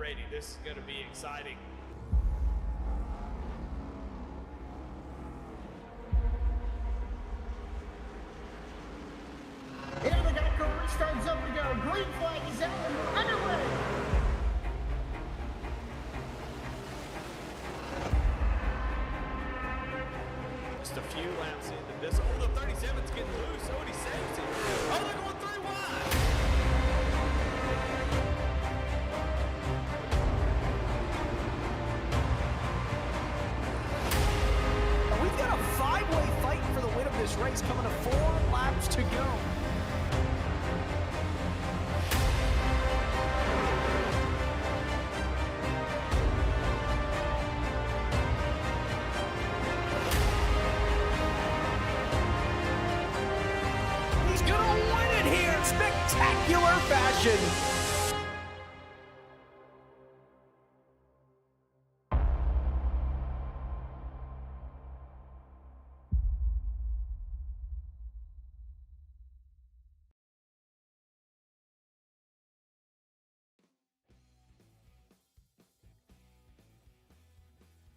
ready. This is going to be exciting. Here the Geico restart zone we go. Green flag is out and we're underway. Just a few laps into this. Oh, the 37's getting loose. Oh, and he saves it. Oh, they're going 3 wide. We've got a 5-way fight for the win of this race coming to 4 laps to go. He's gonna win it here in spectacular fashion.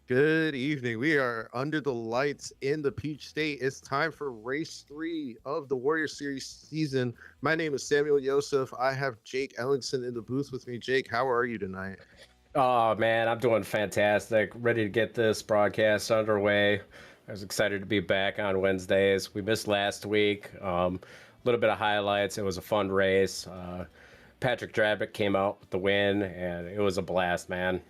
Good evening. We are under the lights in the Peach State. It's time for race 3 of the Warrior Series season. My name is Samuel Yosef. I have Jake Ellingson in the booth with me. Jake, how are you tonight? Oh, man, I'm doing fantastic. Ready to get this broadcast underway. I was excited to be back on Wednesdays. We missed last week. A little bit of highlights. It was a fun race. Patrick Drabick came out with the win, and it was a blast, man.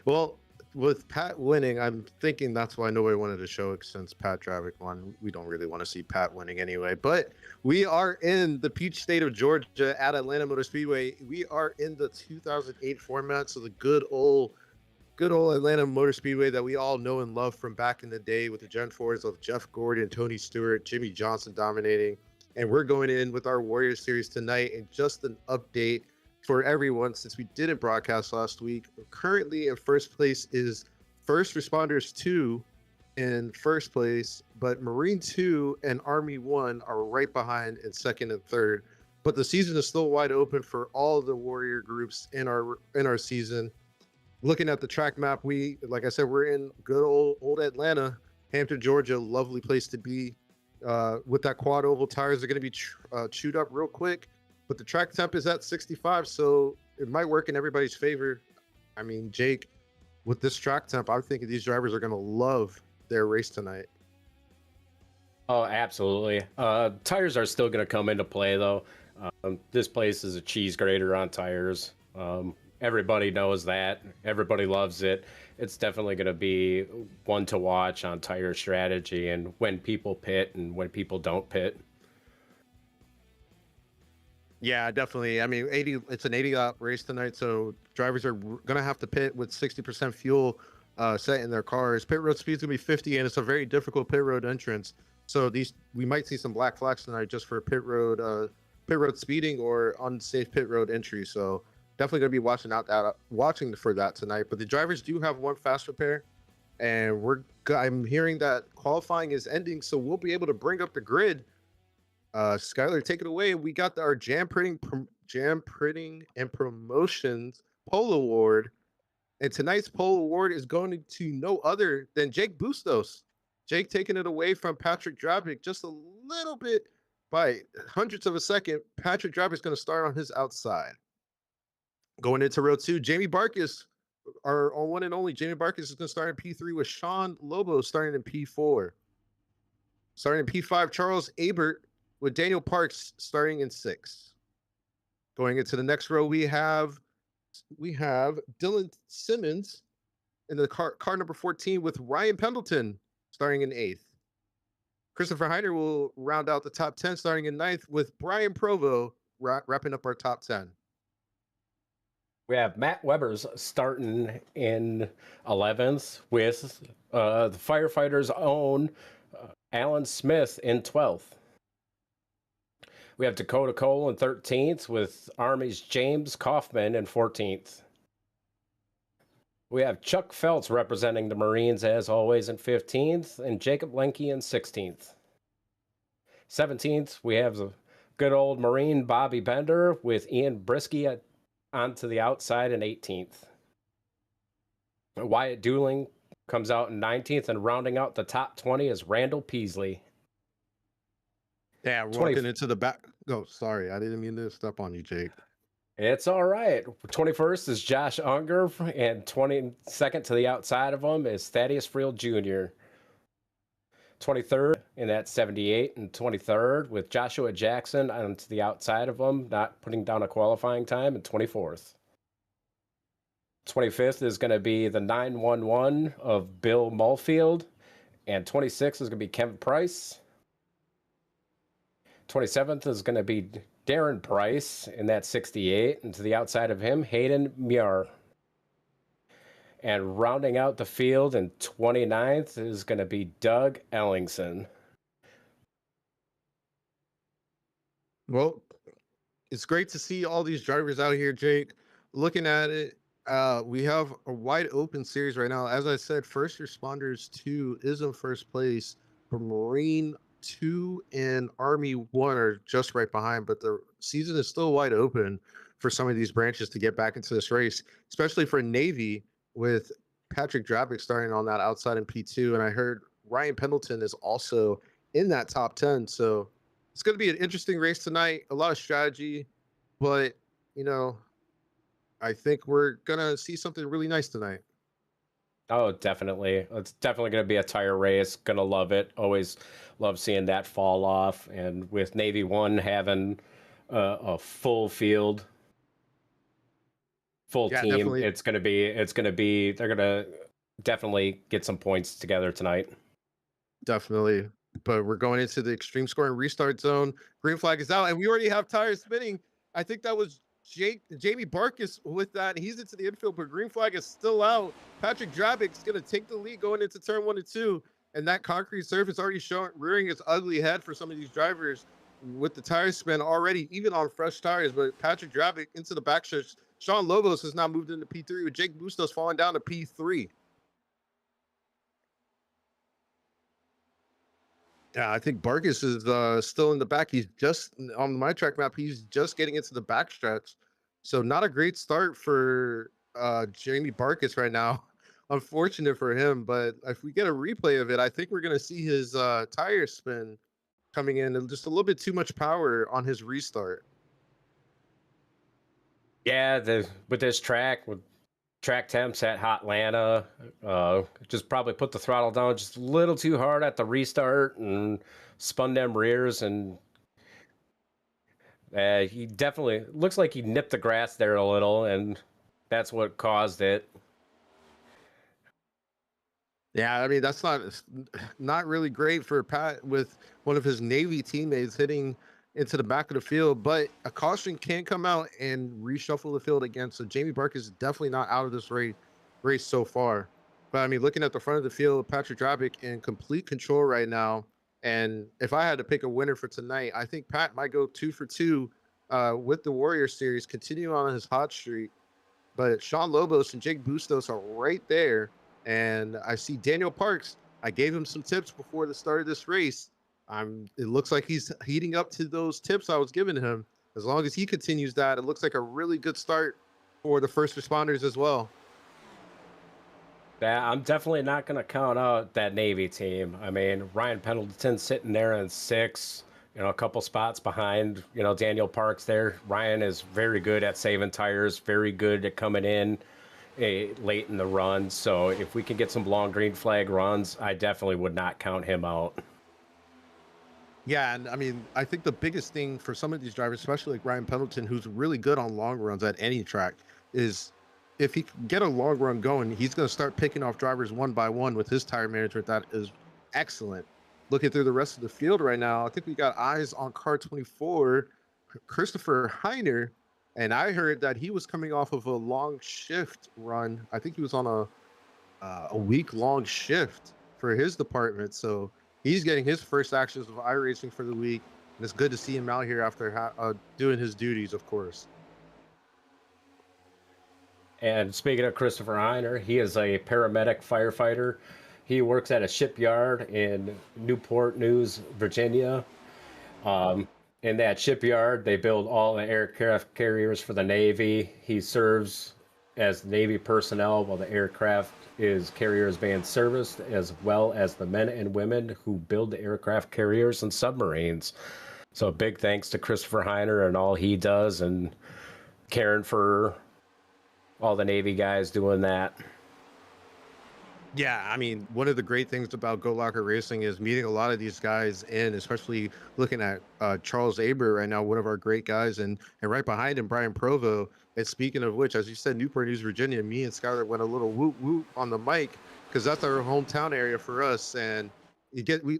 Well, with Pat winning, I'm thinking that's why nobody wanted to show it since Pat Drabick won. We don't really want to see Pat winning anyway. But we are in the Peach State of Georgia at Atlanta Motor Speedway. We are in the 2008 format, so the good old Atlanta Motor Speedway that we all know and love from back in the day with the Gen 4s of Jeff Gordon, Tony Stewart, Jimmy Johnson dominating. And we're going in with our Warrior Series tonight. And just an update for everyone, since we didn't broadcast last week, currently in first place is First Responders 2 in first place, but Marine 2 and Army 1 are right behind in second and third. But the season is still wide open for all the Warrior groups in our season. Looking at the track map, like I said, we're in good old Atlanta, Hampton, Georgia, lovely place to be. With that quad oval, tires are going to be chewed up real quick. But the track temp is at 65, so it might work in everybody's favor. I mean, Jake, with this track temp, I'm thinking these drivers are going to love their race tonight. Oh, absolutely. Tires are still going to come into play, though. This place is a cheese grater on tires. Everybody knows that. Everybody loves it. It's definitely going to be one to watch on tire strategy and when people pit and when people don't pit. Yeah, definitely. I mean, it's an 80-lap race tonight, so drivers are going to have to pit with 60% fuel set in their cars. Pit road speed is going to be 50, and it's a very difficult pit road entrance. So we might see some black flags tonight just for pit road speeding or unsafe pit road entry. So definitely going to be watching for that tonight. But the drivers do have one fast repair, and I'm hearing that qualifying is ending, so we'll be able to bring up the grid. Skylar, take it away. We got our Jam Printing and Promotions Pole Award. And tonight's Pole Award is going to no other than Jake Bustos. Jake taking it away from Patrick Drabick just a little bit by hundredths of a second. Patrick Drabick is going to start on his outside. Going into row 2, Jamie Barkis, our one and only Jamie Barkis, is going to start in P3 with Sean Lobo starting in P4. Starting in P5, Charles Abert with Daniel Parks starting in 6. Going into the next row, we have Dylan Simmons in the car number 14 with Ryan Pendleton starting in 8th. Christopher Heiner will round out the top 10 starting in 9th with Brian Provo wrapping up our top 10. We have Matt Weber's starting in 11th with the Firefighters' own Alan Smith in 12th. We have Dakota Cole in 13th with Army's James Kaufman in 14th. We have Chuck Feltz representing the Marines as always in 15th and Jacob Lenke in 16th. 17th, we have the good old Marine Bobby Bender with Ian Brisky onto the outside in 18th. Wyatt Dooling comes out in 19th, and rounding out the top 20 is Randall Peasley. Yeah, walking into the back. Oh, sorry. I didn't mean to step on you, Jake. It's all right. 21st is Josh Unger, and 22nd to the outside of him is Thaddeus Friel Jr. 23rd in that 78 and 23rd with Joshua Jackson on to the outside of him, not putting down a qualifying time, and 24th. 25th is going to be the 911 of Bill Mulfield, and 26th is going to be Kevin Price. 27th is going to be Darren Price in that 68, and to the outside of him, Hayden Muir. And rounding out the field in 29th is going to be Doug Ellingson. Well, it's great to see all these drivers out here, Jake. Looking at it, we have a wide open series right now. As I said, First Responders 2 is in first place, but Marine 2 and Army 1 are just right behind, but the season is still wide open for some of these branches to get back into this race, especially for Navy with Patrick Drabick starting on that outside in P2. And I heard Ryan Pendleton is also in that top 10. So it's going to be an interesting race tonight, a lot of strategy, but, you know, I think we're going to see something really nice tonight. Oh, definitely. It's definitely going to be a tire race. Going to love it. Always love seeing that fall off. And with Navy 1 having a full field, full team, definitely. it's going to be, they're going to definitely get some points together tonight. Definitely. But we're going into the extreme scoring restart zone. Green flag is out, and we already have tires spinning. I think that was Jamie Barkus with that. He's into the infield, but green flag is still out. Patrick Drabick's going to take the lead going into turn 1 and 2. And that concrete surface already rearing its ugly head for some of these drivers with the tire spin already, even on fresh tires. But Patrick Drabick into the back stretch. Sean Lobos has now moved into P3 with Jake Bustos falling down to P3. Yeah, I think Barkus is still in the back. He's just on my track map. He's just getting into the backstretch. So not a great start for Jamie Barkus right now. Unfortunate for him, but if we get a replay of it, I think we're going to see his tire spin coming in and just a little bit too much power on his restart. Yeah, with this track, with track temps at Hotlanta, just probably put the throttle down just a little too hard at the restart and spun them rears, and he definitely looks like he nipped the grass there a little, and that's what caused it. Yeah, I mean, that's not really great for Pat with one of his Navy teammates hitting into the back of the field, but a caution can come out and reshuffle the field again. So Jamie Barkus is definitely not out of this race so far. But I mean, looking at the front of the field, Patrick Drabick in complete control right now. And if I had to pick a winner for tonight, I think Pat might go 2 for 2 with the Warrior Series, continue on his hot streak. But Sean Lobos and Jake Bustos are right there. And I see Daniel Parks. I gave him some tips before the start of this race. It looks like he's heating up to those tips I was giving him. As long as he continues that, it looks like a really good start for the First Responders as well. Yeah, I'm definitely not going to count out that Navy team. I mean, Ryan Pendleton sitting there in 6, a couple spots behind, Daniel Parks there. Ryan is very good at saving tires, very good at coming in late in the run. So if we can get some long green flag runs, I definitely would not count him out. Yeah, and I mean, I think the biggest thing for some of these drivers, especially like Ryan Pendleton, who's really good on long runs at any track, is if he can get a long run going, he's going to start picking off drivers one by one with his tire management. That is excellent. Looking through the rest of the field right now, I think we got eyes on car 24, Christopher Heiner, and I heard that he was coming off of a long shift run. I think he was on a week-long shift for his department, so he's getting his first actions of iRacing for the week, and it's good to see him out here after doing his duties, of course. And speaking of Christopher Heiner, he is a paramedic firefighter. He works at a shipyard in Newport News, Virginia. in that shipyard. They build all the aircraft carriers for the Navy. He serves as Navy personnel while the aircraft carrier is being serviced, as well as the men and women who build the aircraft carriers and submarines. So big thanks to Christopher Heiner and all he does, and caring for all the Navy guys doing that. Yeah, I mean, one of the great things about Go Locker Racing is meeting a lot of these guys, and especially looking at Charles Aber right now, one of our great guys, and right behind him, Brian Provo. And speaking of which, as you said, Newport News, Virginia, me and Skylar went a little whoop whoop on the mic because that's our hometown area for us. And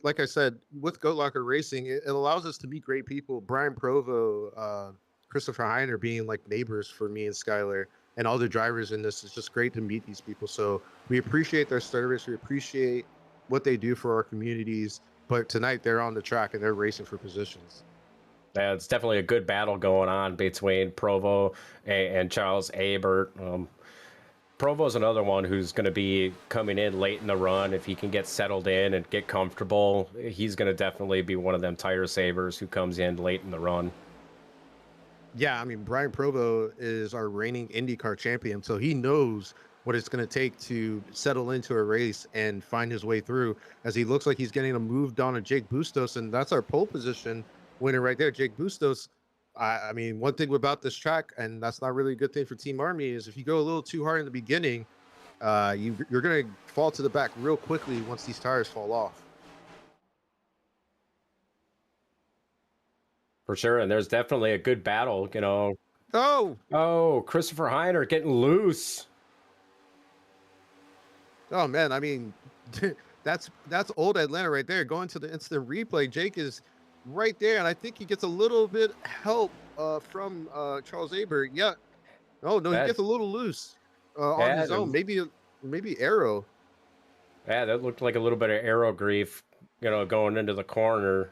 like I said, with Go Locker Racing, it allows us to meet great people. Brian Provo, Christopher Heiner being like neighbors for me and Skylar, and all the drivers in this. It's just great to meet these people. So we appreciate their service. We appreciate what they do for our communities. But tonight they're on the track and they're racing for positions. Yeah, it's definitely a good battle going on between Provo and Charles Aber. Provo's another one who's going to be coming in late in the run. If he can get settled in and get comfortable, he's going to definitely be one of them tire savers who comes in late in the run. Yeah, I mean, Brian Provo is our reigning IndyCar champion, so he knows what it's going to take to settle into a race and find his way through, as he looks like he's getting a move down to Jake Bustos, and that's our pole position winner right there. Jake Bustos, I mean, one thing about this track, and that's not really a good thing for Team Army, is if you go a little too hard in the beginning, you're going to fall to the back real quickly once these tires fall off. For sure, and there's definitely a good battle, you know. Oh, Christopher Heiner getting loose. Oh man, I mean, that's old Atlanta right there. Going to the instant replay, Jake is right there, and I think he gets a little bit help from Charles Aber. Yeah. Oh no, he gets a little loose on his own. Maybe Aero. Yeah, that looked like a little bit of aero grief, you know, going into the corner.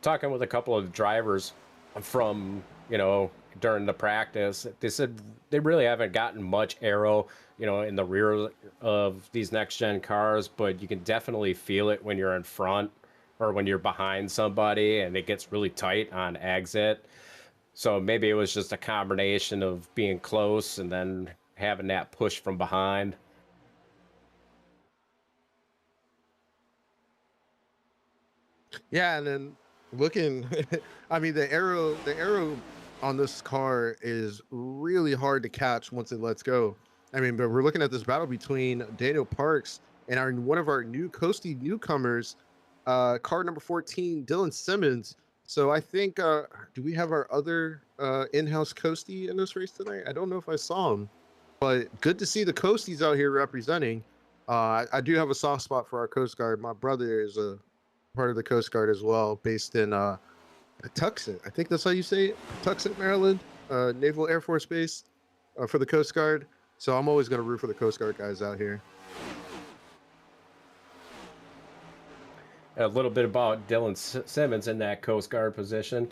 Talking with a couple of drivers from, you know, during the practice, they said they really haven't gotten much aero, you know, in the rear of these next gen cars, but you can definitely feel it when you're in front or when you're behind somebody and it gets really tight on exit. So maybe it was just a combination of being close and then having that push from behind. Yeah, and then looking, I mean, the arrow on this car is really hard to catch once it lets go. I mean, but we're looking at this battle between Daniel Parks and one of our new Coastie newcomers, car number 14, Dylan Simmons. So I think, do we have our other in-house Coastie in this race tonight? I don't know if I saw him, but good to see the Coasties out here representing. I do have a soft spot for our Coast Guard. My brother is a part of the Coast Guard as well, based in Patuxent. I think that's how you say it, Patuxent, Maryland, Naval Air Force Base for the Coast Guard. So I'm always going to root for the Coast Guard guys out here. A little bit about Dylan Simmons in that Coast Guard position.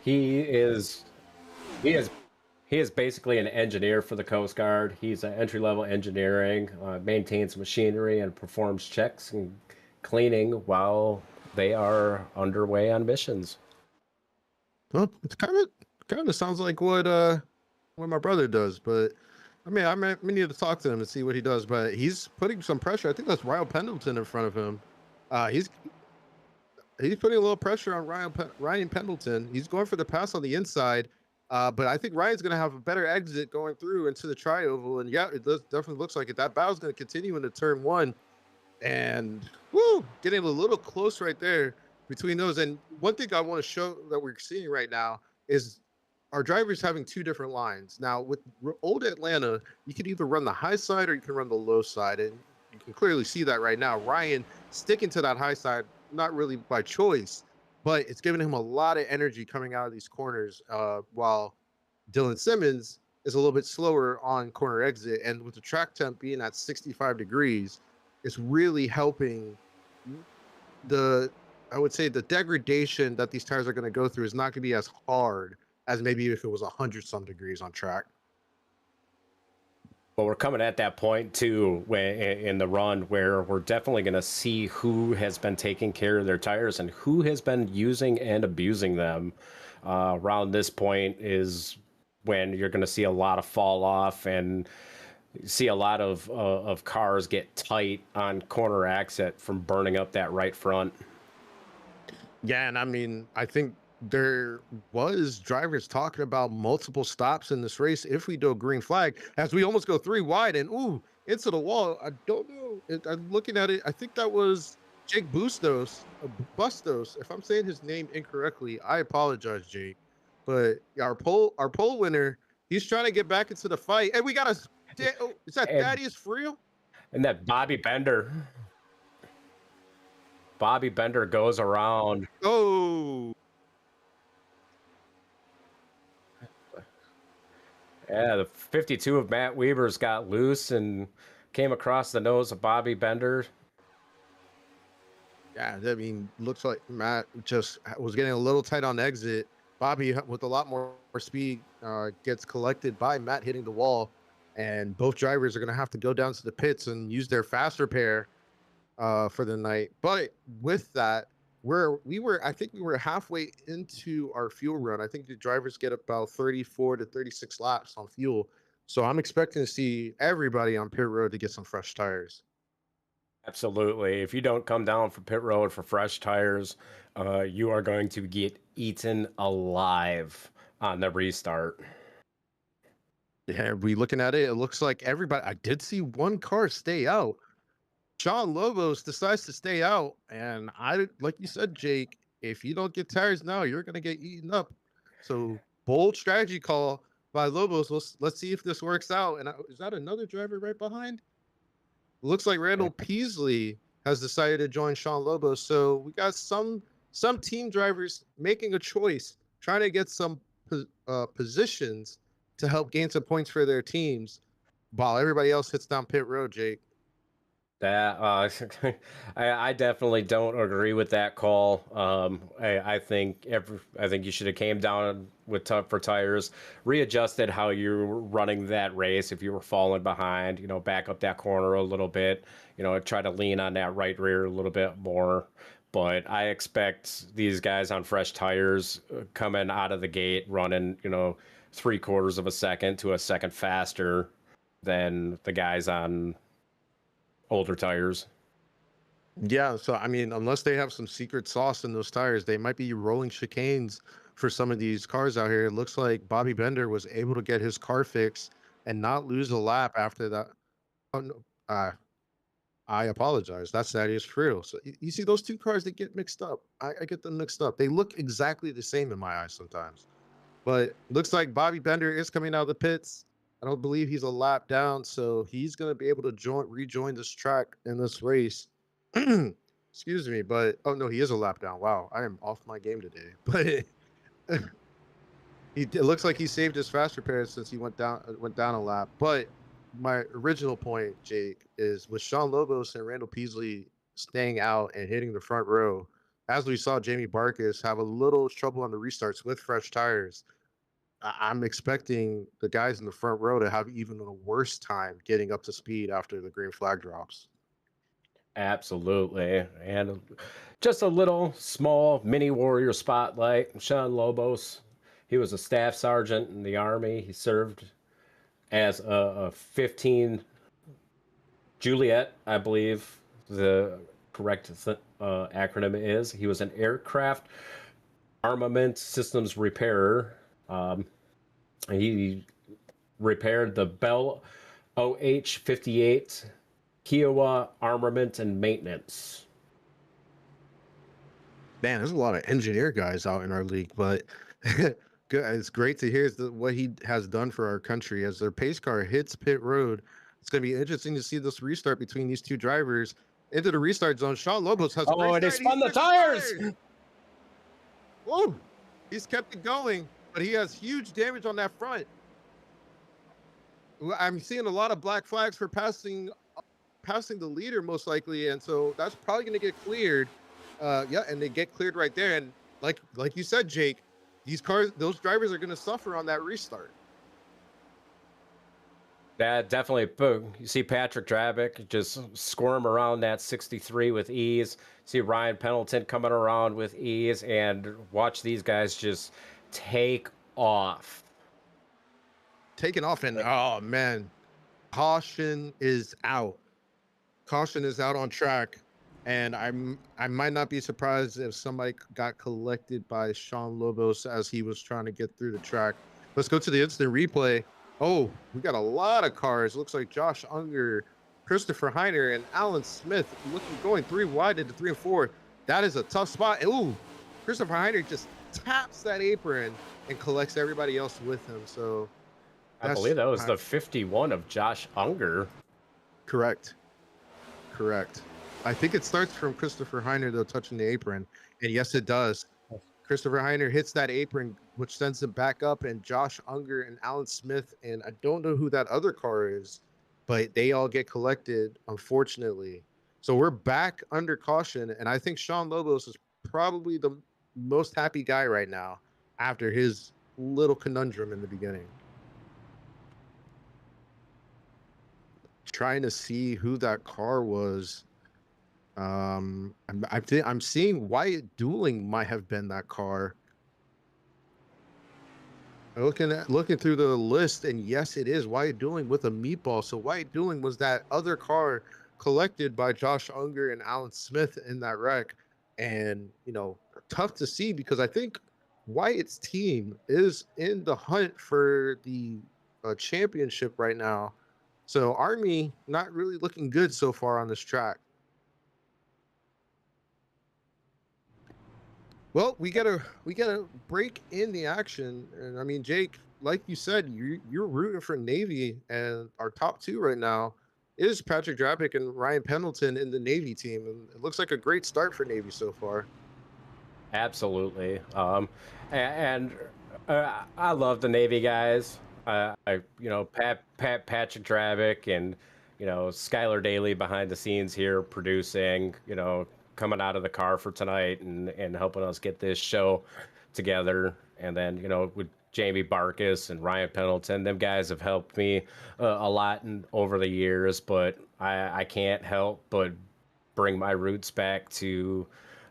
He is basically an engineer for the Coast Guard. He's an entry-level engineering, maintains machinery and performs checks and cleaning while they are underway on missions. Well, it's kind of sounds like what my brother does, but I mean, I may need to talk to him and see what he does. But he's putting some pressure. I think that's Ryan Pendleton in front of him. He's putting a little pressure on Ryan Pendleton. He's going for the pass on the inside, but I think Ryan's going to have a better exit going through into the tri-oval. And yeah, it definitely looks like it. That battle's going to continue into turn one. And getting a little close right there between those. And one thing I want to show that we're seeing right now is our drivers having two different lines. Now, with old Atlanta, you can either run the high side or you can run the low side. And you can clearly see that right now. Ryan sticking to that high side, not really by choice, but it's giving him a lot of energy coming out of these corners, while Dylan Simmons is a little bit slower on corner exit. And with the track temp being at 65 degrees, it's really helping I would say the degradation that these tires are going to go through is not going to be as hard as maybe if it was 100 some degrees on track. But we're coming at that point too, when in the run where we're definitely going to see who has been taking care of their tires and who has been using and abusing them. Around this point is when you're going to see a lot of fall off and see a lot of cars get tight on corner exit from burning up that right front. Yeah, and I mean, I think there was drivers talking about multiple stops in this race if we do a green flag, as we almost go 3 wide and ooh, into the wall. I don't know. I'm looking at it. I think that was Jake Bustos. If I'm saying his name incorrectly, I apologize, Jake. But our pole winner, he's trying to get back into the fight, and we got a. Oh, is that Thaddeus Friel? And that Bobby Bender goes around. Oh. Yeah, the 52 of Matt Weber's got loose and came across the nose of Bobby Bender. Yeah, I mean, looks like Matt just was getting a little tight on exit. Bobby, with a lot more speed, gets collected by Matt hitting the wall, and both drivers are going to have to go down to the pits and use their fast repair for the night. But with that, I think we were halfway into our fuel run. I think the drivers get about 34 to 36 laps on fuel. So I'm expecting to see everybody on pit road to get some fresh tires. Absolutely. If you don't come down for pit road for fresh tires, you are going to get eaten alive on the restart. Yeah, we looking at it. It looks like everybody. I did see one car stay out. Sean Lobos decides to stay out, and like you said, Jake, if you don't get tires now, you're gonna get eaten up. So bold strategy call by Lobos. Let's see if this works out. And is that another driver right behind? Looks like Randall Peasley has decided to join Sean Lobos. So we got some team drivers making a choice, trying to get some positions to help gain some points for their teams, while everybody else hits down pit road. Jake. That I definitely don't agree with that call. I think you should have came down with for tires, readjusted how you're running that race. If you were falling behind, back up that corner a little bit, try to lean on that right rear a little bit more. But I expect these guys on fresh tires coming out of the gate running, 3/4 of a second to a second faster than the guys on older tires. Yeah, so I mean, unless they have some secret sauce in those tires, they might be rolling chicanes for some of these cars out here. It looks like Bobby Bender was able to get his car fixed and not lose a lap after that. Oh, no, I apologize. That's Thaddeus Friel. So you see those two cars, they get mixed up. I get them mixed up. They look exactly the same in my eyes sometimes. But looks like Bobby Bender is coming out of the pits. I don't believe he's a lap down, so he's going to be able to rejoin this track in this race. Excuse me, but oh no, he is a lap down. Wow, I am off my game today. But it looks like he saved his fast repair since he went down a lap. But my original point, Jake, is with Sean Lobos and Randall Peasley staying out and hitting the front row, as we saw Jamie Barkas have a little trouble on the restarts with fresh tires. I'm expecting the guys in the front row to have even a worse time getting up to speed after the green flag drops. Absolutely. And just a little small mini warrior spotlight. Sean Lobos, he was a staff sergeant in the Army. He served as a 15 Juliet, I believe the correct acronym is. He was an aircraft armament systems repairer. He repaired the Bell OH-58 Kiowa armament and maintenance. Man, there's a lot of engineer guys out in our league, but it's great to hear what he has done for our country. As their pace car hits pit road, it's going to be interesting to see this restart between these two drivers into the restart zone. Sean Lobos has and he spun the tires. Whoa, he's kept it going, but he has huge damage on that front. I'm seeing a lot of black flags for passing the leader most likely, and so that's probably going to get cleared. Yeah, and they get cleared right there. And like you said, Jake, those drivers are going to suffer on that restart. Yeah, definitely. Boom. You see Patrick Drabick just squirm around that 63 with ease. See Ryan Pendleton coming around with ease, and watch these guys just take off. Taking off, and oh man, caution is out. Caution is out on track, and I might not be surprised if somebody got collected by Sean Lobos as he was trying to get through the track. Let's go to the instant replay. Oh, we got a lot of cars. Looks like Josh Unger, Christopher Heiner, and Alan Smith going 3 wide into 3 and 4. That is a tough spot. Ooh, Christopher Heiner just taps that apron and collects everybody else with him. So I believe that was the 51 of Josh Unger. Correct. I think it starts from Christopher Heiner, though, touching the apron. And yes, it does. Christopher Heiner hits that apron, which sends him back up, and Josh Unger and Alan Smith, and I don't know who that other car is, but they all get collected, unfortunately. So we're back under caution, and I think Sean Lobos is probably the most happy guy right now after his little conundrum in the beginning. Trying to see who that car was. I'm seeing Wyatt Dueling might have been that car. Looking through the list, and yes, it is Wyatt Dueling with a meatball. So Wyatt Dueling was that other car collected by Josh Unger and Alan Smith in that wreck. And tough to see because I think Wyatt's team is in the hunt for the championship right now. So Army not really looking good so far on this track. Well, we gotta break in the action, and I mean, Jake, like you said, you're rooting for Navy, and our top 2 right now is Patrick Drapick and Ryan Pendleton in the Navy team, and it looks like a great start for Navy so far. Absolutely. And I love the Navy guys. Patrick Dravick and Skylar Daly behind the scenes here producing, coming out of the car for tonight and helping us get this show together. And then with Jamie Barkus and Ryan Pendleton, them guys have helped me a lot over the years. But I can't help but bring my roots back to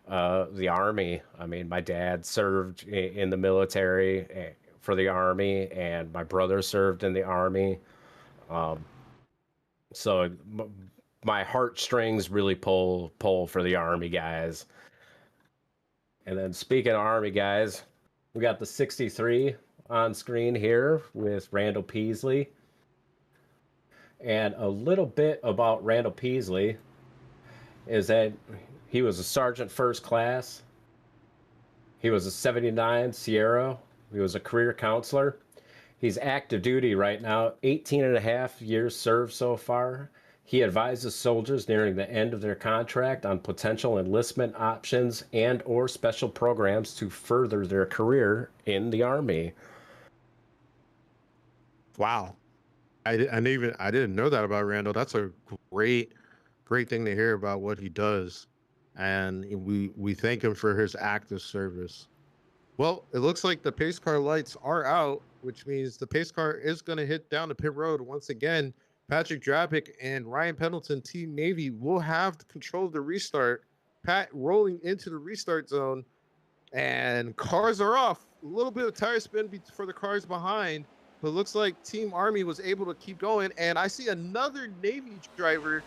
the Army. I mean, my dad served in the military for the Army, and my brother served in the Army. So my heartstrings really pull for the Army guys. And then speaking of Army guys, we got the 63 on screen here with Randall Peasley. And a little bit about Randall Peasley is that he was a sergeant first class. He was a 79 Sierra. He was a career counselor. He's active duty right now, 18 and a half years served so far. He advises soldiers nearing the end of their contract on potential enlistment options and or special programs to further their career in the Army. Wow. I didn't know that about Randall. That's a great thing to hear about what he does. And we thank him for his active service. Well, it looks like the pace car lights are out, which means the pace car is going to hit down the pit road once again. Patrick Drapick and Ryan Pendleton, Team Navy, will have control of the restart. Pat rolling into the restart zone, and cars are off. A little bit of tire spin for the cars behind, but it looks like Team Army was able to keep going. And I see another Navy driver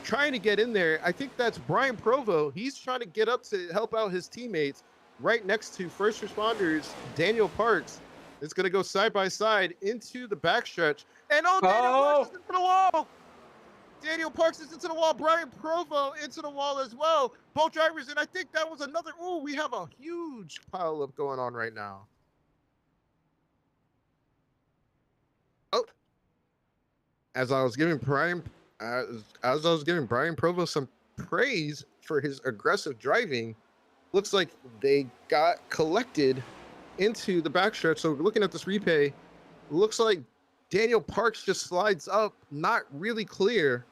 trying to get in there. I think that's Brian Provo. He's trying to get up to help out his teammates. Right next to first responders, Daniel Parks is going to go side by side into the backstretch. And Daniel Parks is into the wall. Daniel Parks is into the wall. Brian Provo into the wall as well. Both drivers, and I think that was another. Oh, we have a huge pileup going on right now. Oh, as I was giving Brian Provo some praise for his aggressive driving, looks like they got collected into the backstretch. So looking at this replay, looks like Daniel Parks just slides up, not really clear,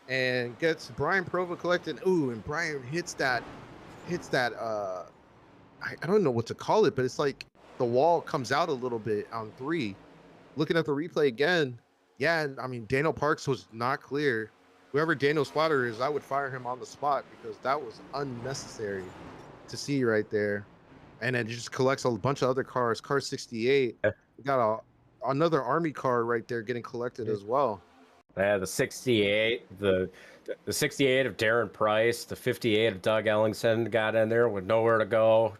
and gets Brian Provo collected. Ooh, and Brian hits that I don't know what to call it, but it's like the wall comes out a little bit on 3. Looking at the replay again, Yeah, and I mean Daniel Parks was not clear. Whoever Daniel spotter is, I would fire him on the spot because that was unnecessary to see right there. And it just collects a bunch of other cars. Car 68, we got another army car right there getting collected as well. Yeah, the 68, the 68 of Darren Price, the 58 of Doug Ellingson got in there with nowhere to go.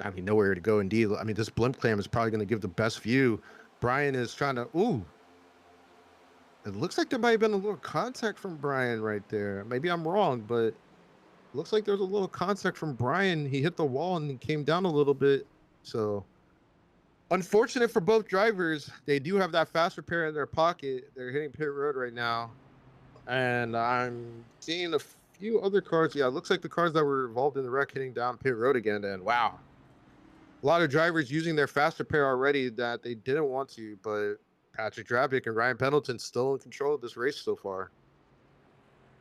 I mean, nowhere to go indeed. I mean, this blimp clam is probably going to give the best view. Brian is trying to, ooh. It looks like there might have been a little contact from Brian right there. Maybe I'm wrong, but looks like there's a little contact from Brian. He hit the wall and he came down a little bit. So unfortunate for both drivers. They do have that fast repair in their pocket. They're hitting pit road right now. And I'm seeing a few other cars. Yeah, it looks like the cars that were involved in the wreck hitting down pit road again. And wow, a lot of drivers using their fast repair already that they didn't want to, but Patrick Drabick and Ryan Pendleton still in control of this race so far.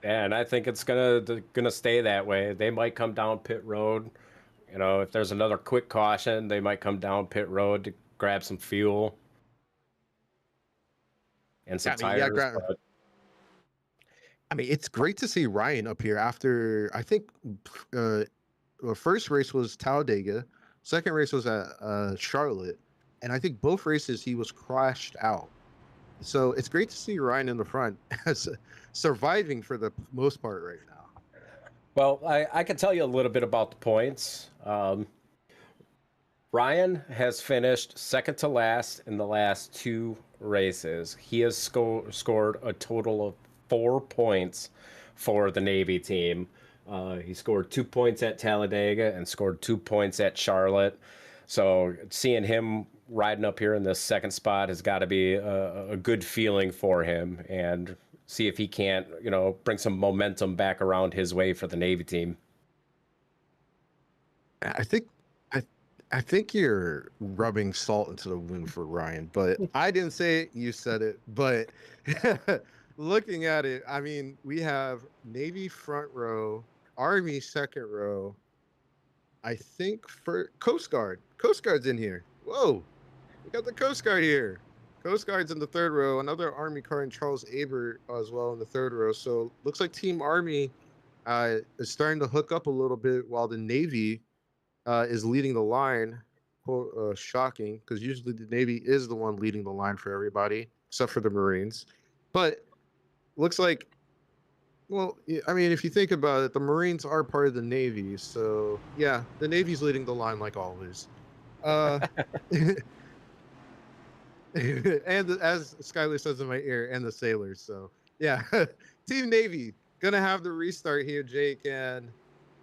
And I think it's gonna stay that way. They might come down pit road. You know, if there's another quick caution, they might come down pit road to grab some fuel and some tires. But I mean, it's great to see Ryan up here after, I think, the first race was Talladega, second race was at Charlotte, and I think both races he was crashed out. So it's great to see Ryan in the front, surviving for the most part right now. Well, I can tell you a little bit about the points. Ryan has finished second to last in the last two races. He has scored a total of 4 points for the Navy team. He scored 2 points at Talladega and scored 2 points at Charlotte. So seeing him riding up here in this second spot has got to be a good feeling for him, and see if he can't, bring some momentum back around his way for the Navy team. I think you're rubbing salt into the wound for Ryan, but I didn't say it, you said it. But looking at it, I mean, we have Navy front row, Army second row. I think for Coast Guard. Coast Guard's in here. Whoa, we got the Coast Guard here. Coast Guard's in the third row. Another Army car and Charles Aber as well in the third row. So looks like Team Army is starting to hook up a little bit while the Navy is leading the line. Shocking, because usually the Navy is the one leading the line for everybody, except for the Marines. But looks like, well, I mean, if you think about it, the Marines are part of the Navy. So yeah, the Navy's leading the line like always. And as Skyler says in my ear, and the sailors. So yeah, Team Navy gonna have the restart here, Jake, and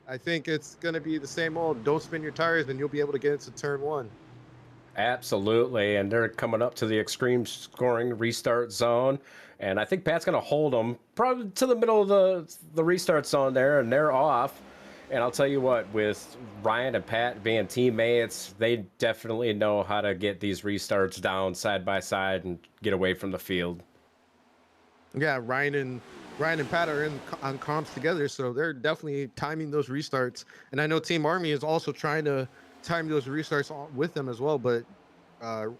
I think it's gonna be the same old. Don't spin your tires, and you'll be able to get into turn one. Absolutely, and they're coming up to the extreme scoring restart zone, and I think Pat's gonna hold them probably to the middle of the restart zone there, and they're off. And I'll tell you what, with Ryan and Pat being teammates, they definitely know how to get these restarts down side by side and get away from the field. Yeah, Ryan and Pat are on comps together, so they're definitely timing those restarts. And I know Team Army is also trying to time those restarts with them as well. But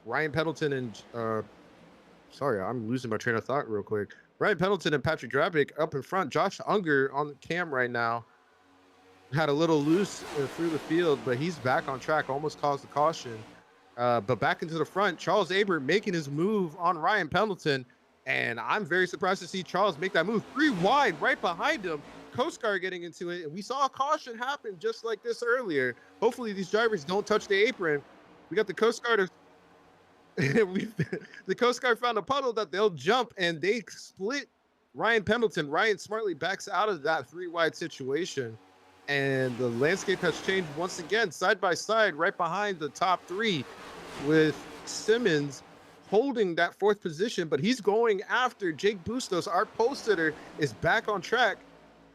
Ryan Pendleton and sorry, I'm losing my train of thought real quick. Ryan Pendleton and Patrick Drabick up in front. Josh Unger on the cam right now had a little loose through the field, but he's back on track, almost caused a caution. But back into the front, Charles Aber making his move on Ryan Pendleton. And I'm very surprised to see Charles make that move 3 wide right behind him. Coast Guard getting into it. And we saw a caution happen just like this earlier. Hopefully these drivers don't touch the apron. We got the Coast Guard. The Coast Guard found a puddle that they'll jump, and they split Ryan Pendleton. Ryan smartly backs out of that 3 wide situation. And the landscape has changed once again, side by side, right behind the top 3, with Simmons holding that 4th position, but he's going after Jake Bustos. Our pole sitter is back on track.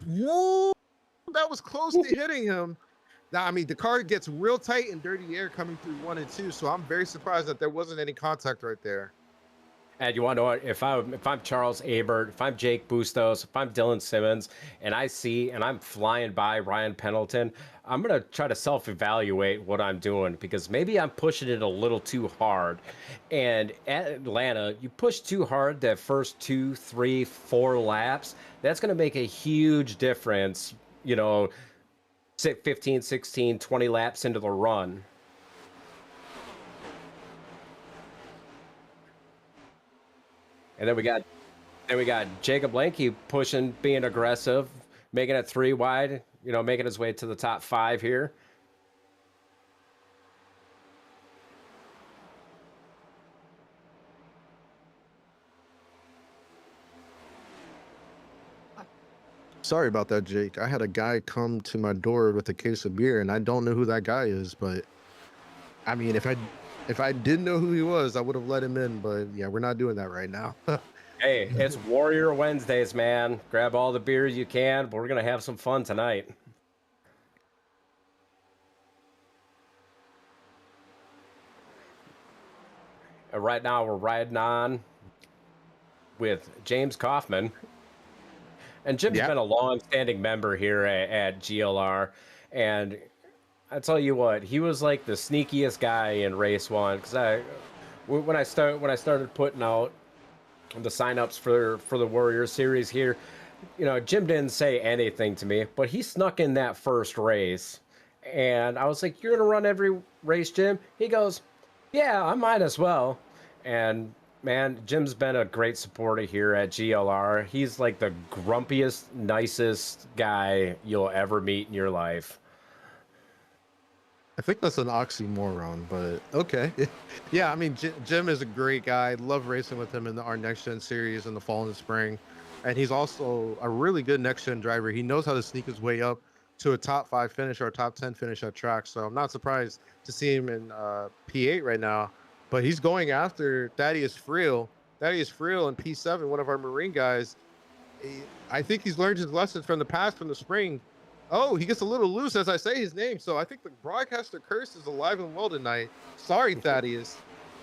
Whoa, that was close to hitting him. Now, I mean, the car gets real tight and dirty air coming through 1 and 2, so I'm very surprised that there wasn't any contact right there. And you want to know what? If I'm Charles Abert, if I'm Jake Bustos, if I'm Dylan Simmons, and I'm flying by Ryan Pendleton, I'm gonna try to self-evaluate what I'm doing because maybe I'm pushing it a little too hard. And at Atlanta, you push too hard that first 2, 3, 4 laps. That's gonna make a huge difference. 15, 16, 20 laps into the run. And then we got Jacob Lanke pushing, being aggressive, making it 3 wide, making his way to the top 5 here. Sorry about that, Jake. I had a guy come to my door with a case of beer, and I don't know who that guy is. But I mean, if I didn't know who he was, I would have let him in. But yeah, we're not doing that right now. Hey, it's Warrior Wednesdays, man. Grab all the beers you can, but we're going to have some fun tonight. And right now, we're riding on with James Kaufman. And Jim's been a long-standing member here at GLR. And I tell you what, he was like the sneakiest guy in race 1. Because when I started putting out the signups for the Warrior Series here, Jim didn't say anything to me, but he snuck in that first race, and I was like, "You're gonna run every race, Jim?" He goes, "Yeah, I might as well." And man, Jim's been a great supporter here at GLR. He's like the grumpiest, nicest guy you'll ever meet in your life. I think that's an oxymoron, but okay. Yeah, I mean, Jim is a great guy. Love racing with him in our next gen series in the fall and the spring. And he's also a really good next gen driver. He knows how to sneak his way up to a top 5 finish or a top 10 finish at track. So I'm not surprised to see him in P8 right now. But he's going after Thaddeus Friel. Thaddeus Friel in P7, one of our Marine guys. I think he's learned his lessons from the past, from the spring. Oh, he gets a little loose as I say his name. So I think the broadcaster curse is alive and well tonight. Sorry, Thaddeus.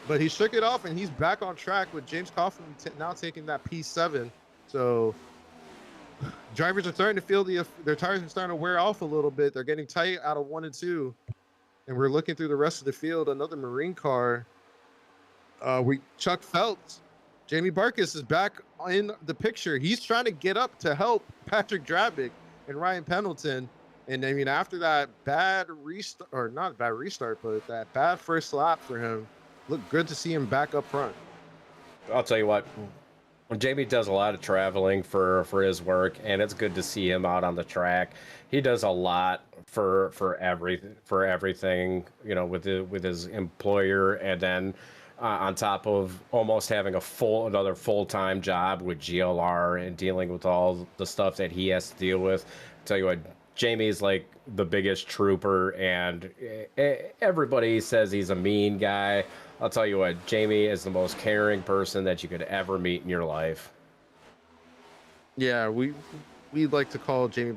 But he shook it off, and he's back on track with James Kaufman now taking that P7. So drivers are starting to feel their tires are starting to wear off a little bit. They're getting tight out of 1 and 2. And we're looking through the rest of the field. Another Marine car. Chuck Phelps. Jamie Barkus is back in the picture. He's trying to get up to help Patrick Drabick and Ryan Pendleton. And I mean, after that bad restart, or not bad restart, but that bad first lap for him, looked good to see him back up front. I'll tell you what, Jamie does a lot of traveling for his work, and it's good to see him out on the track. He does a lot for everything, with his employer, and then on top of almost having another full-time job with GLR and dealing with all the stuff that he has to deal with. I'll tell you what, Jamie's like the biggest trooper, and everybody says he's a mean guy. I'll tell you what, Jamie is the most caring person that you could ever meet in your life. Yeah, we like to call Jamie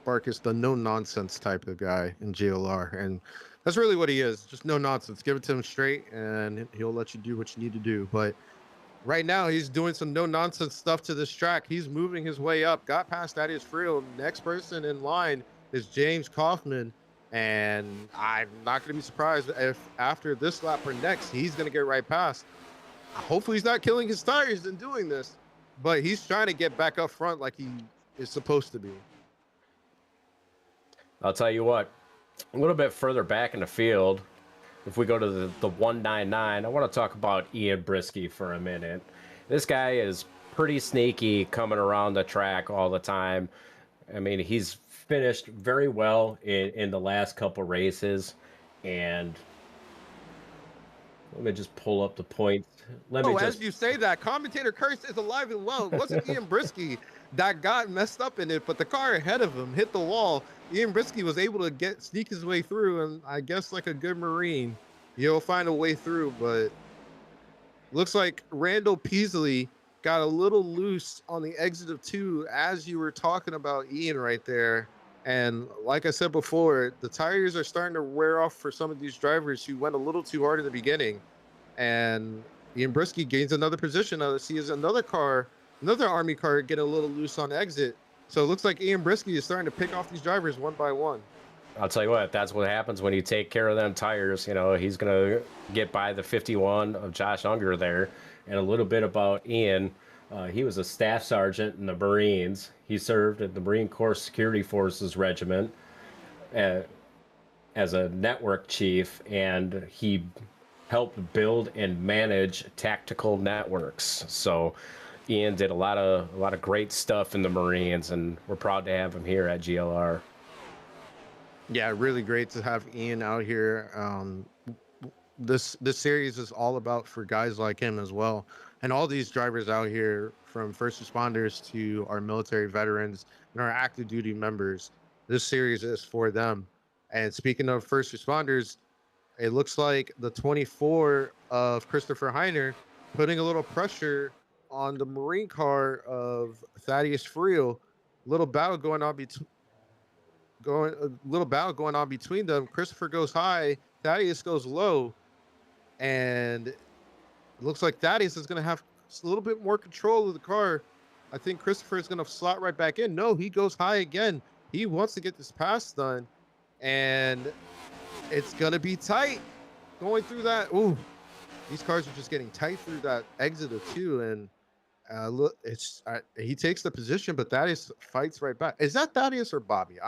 Barkus the no-nonsense type of guy in GLR, and that's really what he is. Just no nonsense. Give it to him straight, and he'll let you do what you need to do. But right now, he's doing some no-nonsense stuff to this track. He's moving his way up. Got past Thaddeus Friel. Next person in line is James Kaufman. And I'm not going to be surprised if after this lap or next, he's going to get right past. Hopefully, he's not killing his tires in doing this. But he's trying to get back up front like he is supposed to be. I'll tell you what. A little bit further back in the field, if we go to the 199, I want to talk about Ian Brisky for a minute. This guy is pretty sneaky coming around the track all the time. I mean, he's finished very well in the last couple races, and let me just pull up the points. As you say that, commentator Curse is alive and well. It wasn't Ian Brisky that got messed up in it, but the car ahead of him hit the wall. Ian Brisky was able to sneak his way through, and I guess like a good Marine, he'll find a way through. But looks like Randall Peasley got a little loose on the exit of 2 as you were talking about Ian right there. And like I said before, the tires are starting to wear off for some of these drivers who went a little too hard in the beginning. And Ian Brisky gains another position. Sees another car, another Army car get a little loose on exit. So it looks like Ian Brisky is starting to pick off these drivers one by one. I'll tell you what, that's what happens when you take care of them tires. You know, he's going to get by the 51 of Josh Unger there. And a little bit about Ian. He was a staff sergeant in the Marines. He served at the Marine Corps Security Forces Regiment as a network chief, and he helped build and manage tactical networks. So Ian did a lot of great stuff in the Marines, and we're proud to have him here at GLR. Yeah, really great to have Ian out here. This series is all about for guys like him as well, and all these drivers out here, from first responders to our military veterans and our active duty members. This series is for them. And speaking of first responders, it looks like the 24 of Christopher Heiner putting a little pressure on the Marine car of Thaddeus Friel. Little battle going on between them. Christopher goes high, Thaddeus goes low, and it looks like Thaddeus is going to have a little bit more control of the car. I think Christopher is going to slot right back in. No, he goes high again. He wants to get this pass done, and it's going to be tight going through that. Ooh, these cars are just getting tight through that exit of two, and look, he takes the position, but Thaddeus fights right back. Is that Thaddeus or Bobby?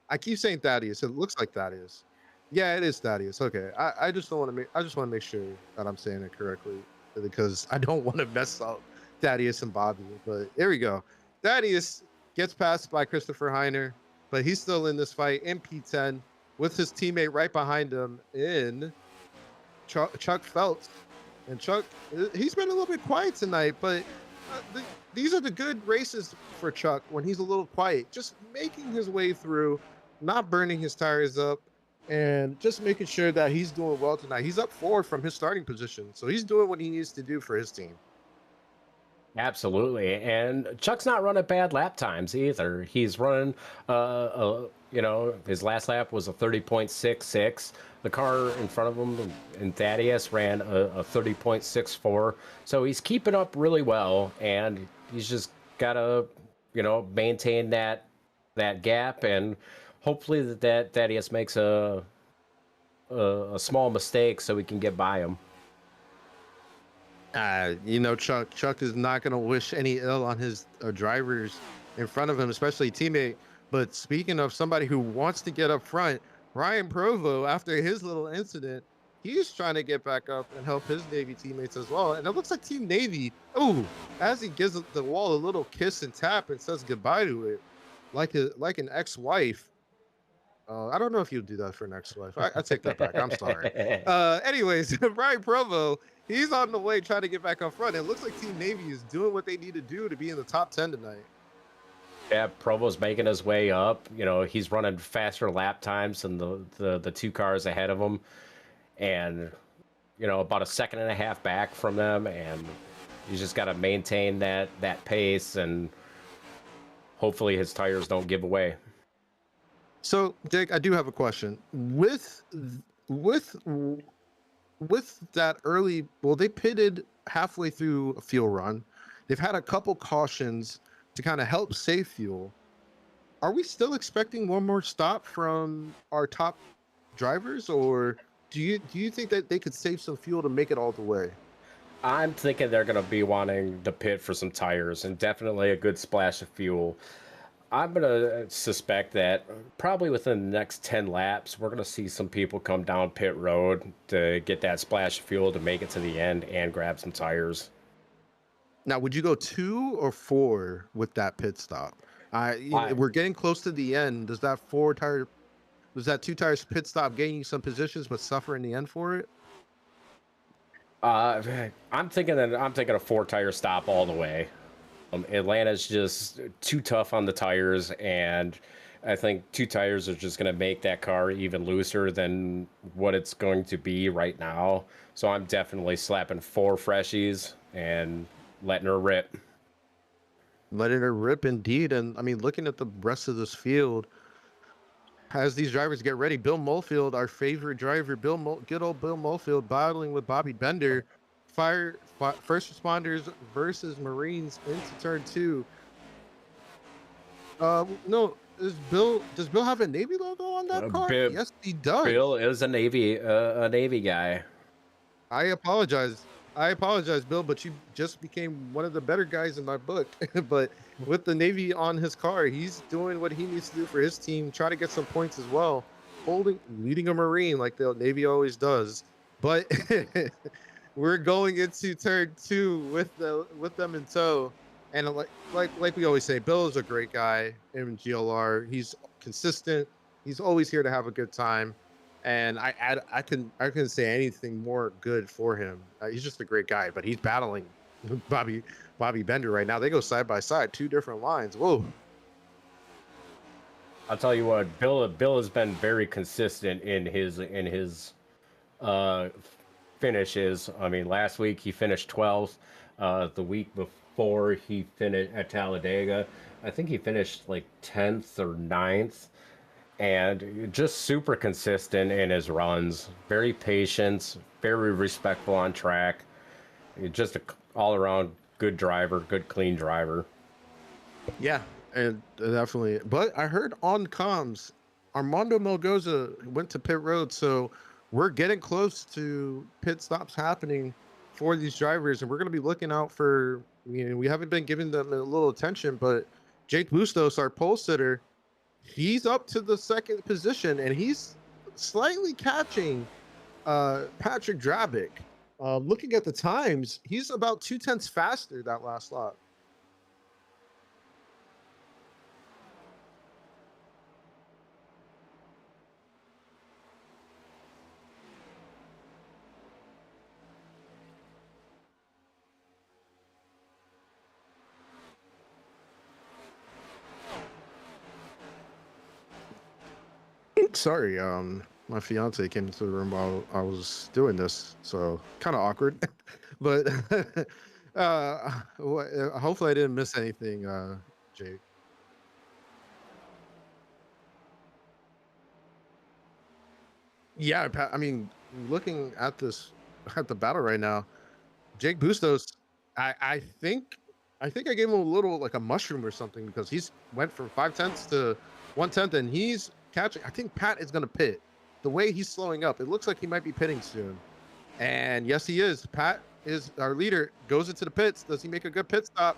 I keep saying Thaddeus. It looks like Thaddeus. Yeah, it is Thaddeus. Okay, I just don't want to make. I just want to make sure that I'm saying it correctly, because I don't want to mess up Thaddeus and Bobby. But here we go. Thaddeus gets passed by Christopher Heiner, but he's still in this fight in P10 with his teammate right behind him in Chuck Phelps. And Chuck, he's been a little bit quiet tonight, but these are the good races for Chuck when he's a little quiet, just making his way through, not burning his tires up, and just making sure that he's doing well tonight. He's up 4 from his starting position, so he's doing what he needs to do for his team. Absolutely. And Chuck's not running bad lap times either. He's running, his last lap was a 30.66. The car in front of him and Thaddeus ran a 30.64. So he's keeping up really well, and he's just got to, maintain that gap, and hopefully that Thaddeus makes a small mistake so we can get by him. Chuck is not going to wish any ill on his drivers in front of him, especially teammate. But speaking of somebody who wants to get up front, Ryan Provo, after his little incident, he's trying to get back up and help his Navy teammates as well. And it looks like Team Navy, as he gives the wall a little kiss and tap and says goodbye to it, like an ex-wife. I don't know if you'd do that for an ex-wife. I take that back. I'm sorry. Anyways, Ryan Provo, he's on the way trying to get back up front. It looks like Team Navy is doing what they need to do to be in the top 10 tonight. Yeah, Provo's making his way up. He's running faster lap times than the two cars ahead of him, and about a second and a half back from them. And he's just got to maintain that pace, and hopefully his tires don't give away. So, Jake, I do have a question. With that early, they pitted halfway through a fuel run. They've had a couple cautions to kind of help save fuel. Are we still expecting one more stop from our top drivers, or do you think that they could save some fuel to make it all the way? I'm thinking they're going to be wanting to pit for some tires and definitely a good splash of fuel. I'm going to suspect that probably within the next 10 laps, we're going to see some people come down pit road to get that splash of fuel to make it to the end and grab some tires. Now, would you go 2 or 4 with that pit stop? We're getting close to the end. Does that 2 tires pit stop gain you some positions but suffer in the end for it? I'm thinking a 4 tire stop all the way. Atlanta's just too tough on the tires, and I think 2 tires are just going to make that car even looser than what it's going to be right now. So I'm definitely slapping 4 freshies and letting her rip. Letting her rip indeed. And I mean, looking at the rest of this field, as these drivers get ready, Bill Molefield, our favorite driver, good old Bill Molefield, battling with Bobby Bender, first responders versus Marines into turn 2. No, does Bill have a Navy logo on that car? Bill, Yes, he does. Bill is a Navy guy. I apologize, Bill, but you just became one of the better guys in my book. But with the Navy on his car, he's doing what he needs to do for his team, try to get some points as well, leading a Marine like the Navy always does. But we're going into turn 2 with them in tow. And like we always say, Bill is a great guy in GLR. He's consistent. He's always here to have a good time. And I couldn't say anything more good for him. He's just a great guy. But he's battling Bobby Bender right now. They go side by side, 2 different lines. Whoa. I'll tell you what, Bill has been very consistent in his finishes. I mean, last week he finished 12th. The week before he finished at Talladega, I think he finished like 10th or 9th, and just super consistent in his runs. Very patient, very respectful on track. Just a all-around good driver, good clean driver. Yeah, and definitely. But I heard on comms, Armando Melgoza went to pit road, so we're getting close to pit stops happening for these drivers, and we're going to be looking out for, we haven't been giving them a little attention, but Jake Bustos, our pole sitter, he's up to the 2nd position, and he's slightly catching Patrick Drabick. Looking at the times, he's about 0.2 faster that last lap. Sorry, my fiance came into the room while I was doing this, so kind of awkward. But hopefully I didn't miss anything, Jake. Yeah, I mean, looking at the battle right now, Jake Bustos, I think I gave him a little like a mushroom or something, because he's went from 0.5 to 1/10, and he's catching. I think Pat is going to pit. The way he's slowing up, it looks like he might be pitting soon. And yes, he is. Pat is our leader, goes into the pits. Does he make a good pit stop?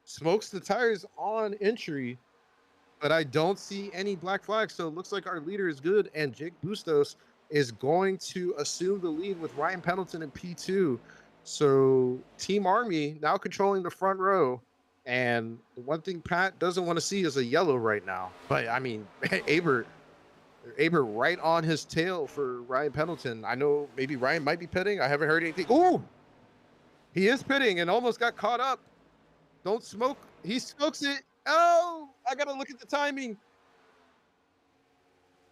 Smokes the tires on entry, but I don't see any black flags. So it looks like our leader is good, and Jake Bustos is going to assume the lead with Ryan Pendleton in P2. So Team Army now controlling the front row. And the one thing Pat doesn't want to see is a yellow right now. But I mean, Aber right on his tail for Ryan Pendleton. I know maybe Ryan might be pitting. I haven't heard anything. Oh, he is pitting and almost got caught up. Don't smoke. He smokes it. Oh, I got to look at the timing.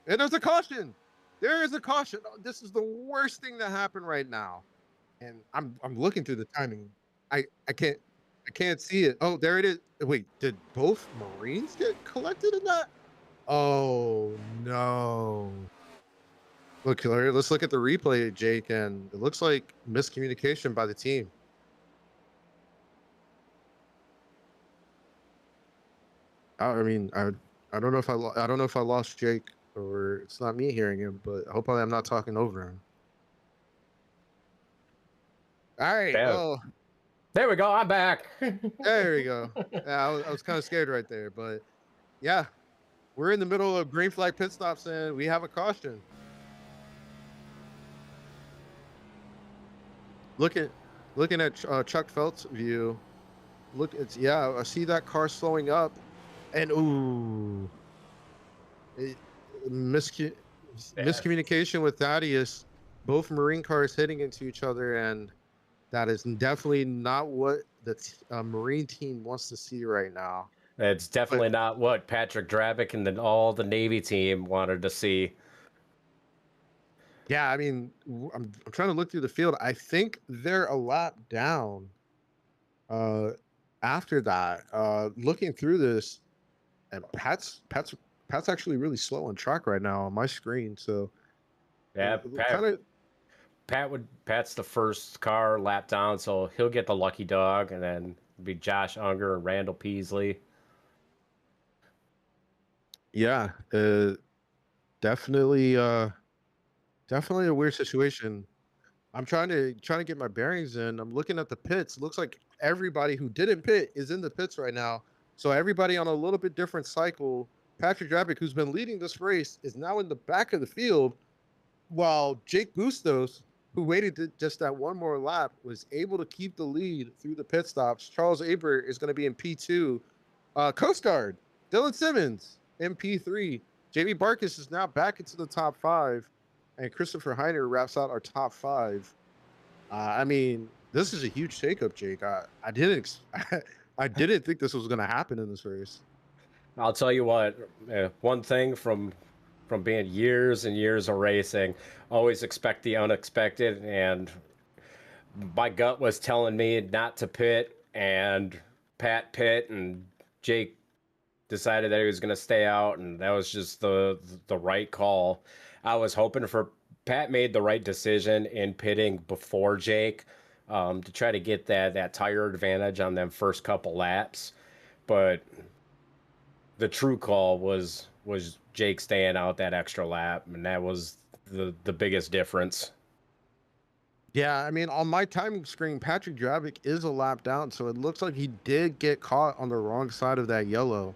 And there's a caution. There is a caution. Oh, this is the worst thing that happened right now. And I'm looking through the timing. I can't see it. Oh, there it is. Wait, did both Marines get collected in that? Oh no. Look, let's look at the replay, Jake, and it looks like miscommunication by the team. I mean, I don't know if I don't know if I lost Jake or it's not me hearing him, but hopefully I'm not talking over him. All right. Yeah. Well, There we go. I'm back. there we go. Yeah, I was kind of scared right there, but yeah, we're in the middle of green flag pit stops and we have a caution. Looking at Chuck Felt's view, I see that car slowing up, and miscommunication with Thaddeus. Both Marine cars hitting into each other, and that is definitely not what the Marine team wants to see right now. It's definitely not what Patrick Drabick and all the Navy team wanted to see. Yeah, I mean, I'm trying to look through the field. I think they're a lap down. After that, looking through this, and Pat's actually really slow on track right now on my screen. So Yeah, Pat's the first car lap down, so he'll get the lucky dog, and then it'll be Josh Unger and Randall Peasley. Yeah, definitely, definitely a weird situation. I'm trying to get my bearings in. I'm looking at the pits. Looks like everybody who didn't pit is in the pits right now. So everybody on a little bit different cycle. Patrick Drabick, who's been leading this race, is now in the back of the field, while Jake Bustos, who just that one more lap, was able to keep the lead through the pit stops. Charles Aber is going to be in P2. Coast Guard, Dylan Simmons in P3. JB Barkus is now back into the top 5. And Christopher Heiner wraps out our top 5. I mean, this is a huge shakeup, Jake. I didn't I didn't think this was going to happen in this race. I'll tell you what, one thing from being years and years of racing, always expect the unexpected, and my gut was telling me not to pit, and Pat pit, and Jake decided that he was going to stay out, and that was just the right call. I was hoping for Pat made the right decision in pitting before Jake to try to get that tire advantage on them first couple laps, but the true call was Jake staying out that extra lap, and that was the biggest difference. Yeah, I mean, on my timing screen, Patrick Drabick is a lap down, so it looks like he did get caught on the wrong side of that yellow.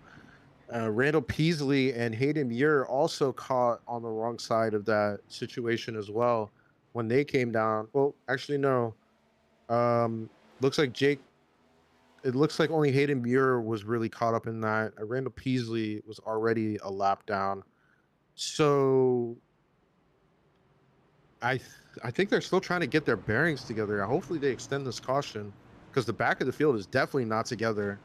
Randall Peasley and Hayden Muir also caught on the wrong side of that situation as well when they came down. Well, actually, no. Looks like it looks like only Hayden Muir was really caught up in that. Randall Peasley was already a lap down. So I think they're still trying to get their bearings together. Hopefully they extend this caution, because the back of the field is definitely not together.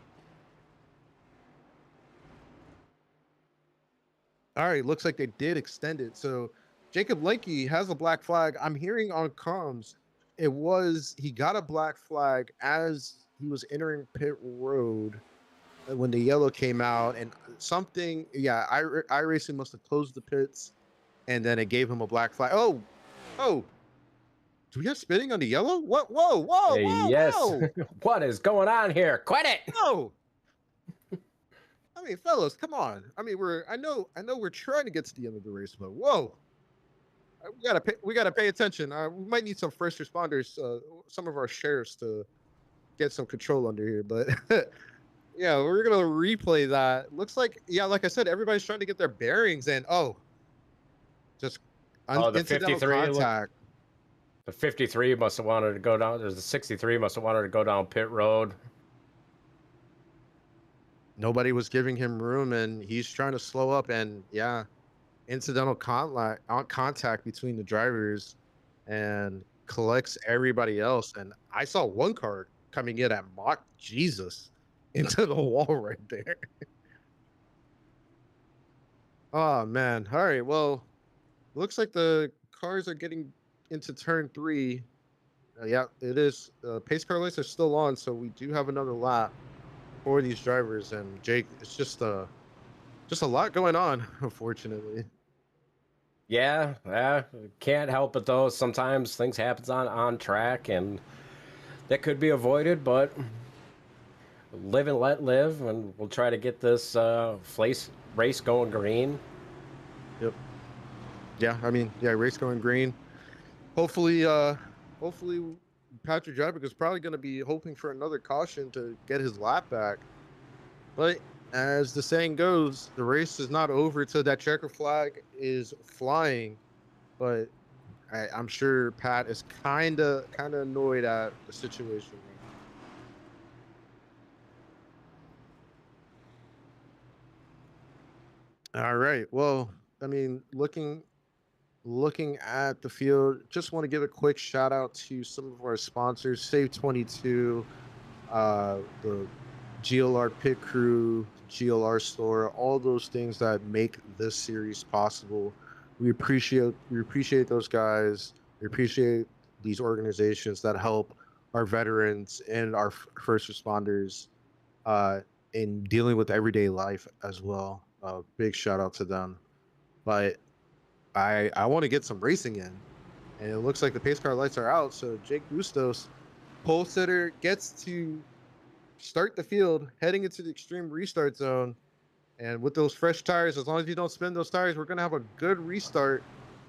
All right, looks like they did extend it. So Jacob Lenke has a black flag. I'm hearing on comms he got a black flag as he was entering pit road when the yellow came out, and something, yeah, iRacing must have closed the pits, and then it gave him a black flag. Oh, do we have spinning on the yellow? What? Whoa, Yes. whoa. What is going on here? Quit it! No. I mean, fellas, come on. I mean, I know we're trying to get to the end of the race, but whoa, we gotta pay attention. We might need some first responders, some of our sheriffs, to get some control under here. But yeah, we're gonna replay that. Looks like, yeah, like I said, everybody's trying to get their bearings, and just the incidental 53 contact. The 53 must have wanted to go down. There's the 63 must have wanted to go down pit road. Nobody was giving him room, and he's trying to slow up. And yeah, incidental contact between the drivers, and collects everybody else. And I saw one car coming in at Mach Jesus into the wall right there. Oh man. All right. Well, looks like the cars are getting into turn 3. Yeah, it is. Pace car lights are still on, so we do have another lap for these drivers. And Jake, it's just a lot going on, unfortunately. Yeah, can't help it though. Sometimes things happen on track, and that could be avoided, but live and let live, and we'll try to get this race going green. Yep. Yeah, I mean, yeah, race going green. Hopefully Patrick Drabick is probably going to be hoping for another caution to get his lap back. But as the saying goes, the race is not over till that checker flag is flying. But I'm sure Pat is kind of annoyed at the situation. All right. Well, I mean, looking at the field, just want to give a quick shout out to some of our sponsors: Save 22, the GLR Pit Crew, GLR Store, all those things that make this series possible. We appreciate those guys. We appreciate these organizations that help our veterans and our first responders in dealing with everyday life as well. Big shout out to them. But I want to get some racing in, And it looks like the pace car lights are out. So Jake Bustos, pole sitter, gets to start the field, heading into the extreme restart zone. And with those fresh tires, as long as you don't spin those tires, we're going to have a good restart.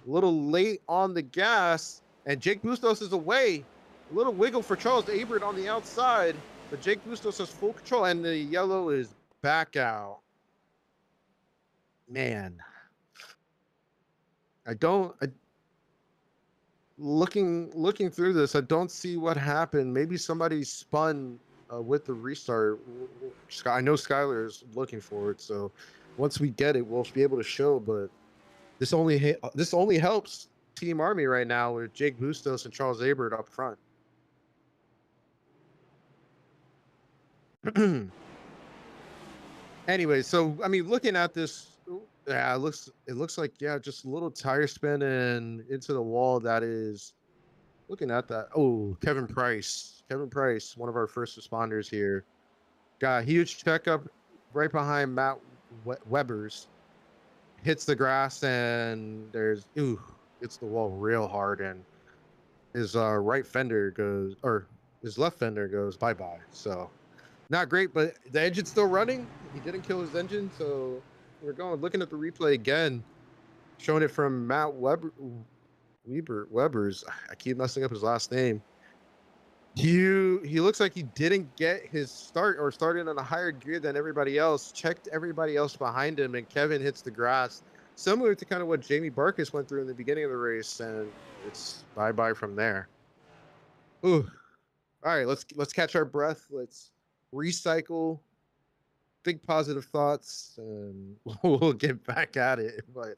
A little late on the gas. And Jake Bustos is away. A little wiggle for Charles Abert on the outside. But Jake Bustos has full control. And the yellow is back out. Man. Looking through this, I don't see what happened. Maybe somebody spun with the restart. I know Skylar is looking for it, so once we get it, we'll be able to show. But this only helps Team Army right now with Jake Bustos and Charles Abert up front. Anyway, so I mean, looking at this. Yeah, it looks like just a little tire spin and into the wall. That is, looking at that. Oh, Kevin Price, one of our first responders here, got a huge checkup right behind Matt Weber's. Hits the grass and hits the wall real hard, and his right fender goes, or his left fender goes bye. So not great, but the engine's still running. He didn't kill his engine, so. We're looking at the replay again, showing it from Matt Weber's. I keep messing up his last name. He looks like he didn't get his start or started in a higher gear than everybody else. Checked everybody else behind him, and Kevin hits the grass, similar to kind of what Jamie Barkus went through in the beginning of the race, and it's bye from there. Ooh, all right, let's catch our breath. Let's recycle. Think positive thoughts, and we'll get back at it. But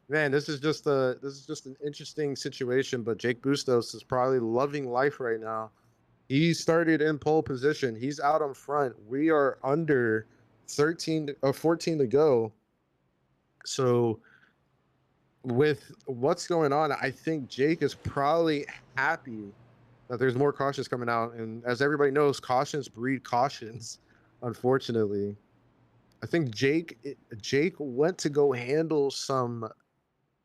man, this is just an interesting situation. But Jake Bustos is probably loving life right now. He started in pole position. He's out on front. We are under 14 to go. So with what's going on, I think Jake is probably happy that there's more cautions coming out. And as everybody knows, cautions breed cautions, unfortunately. I think Jake went to go handle some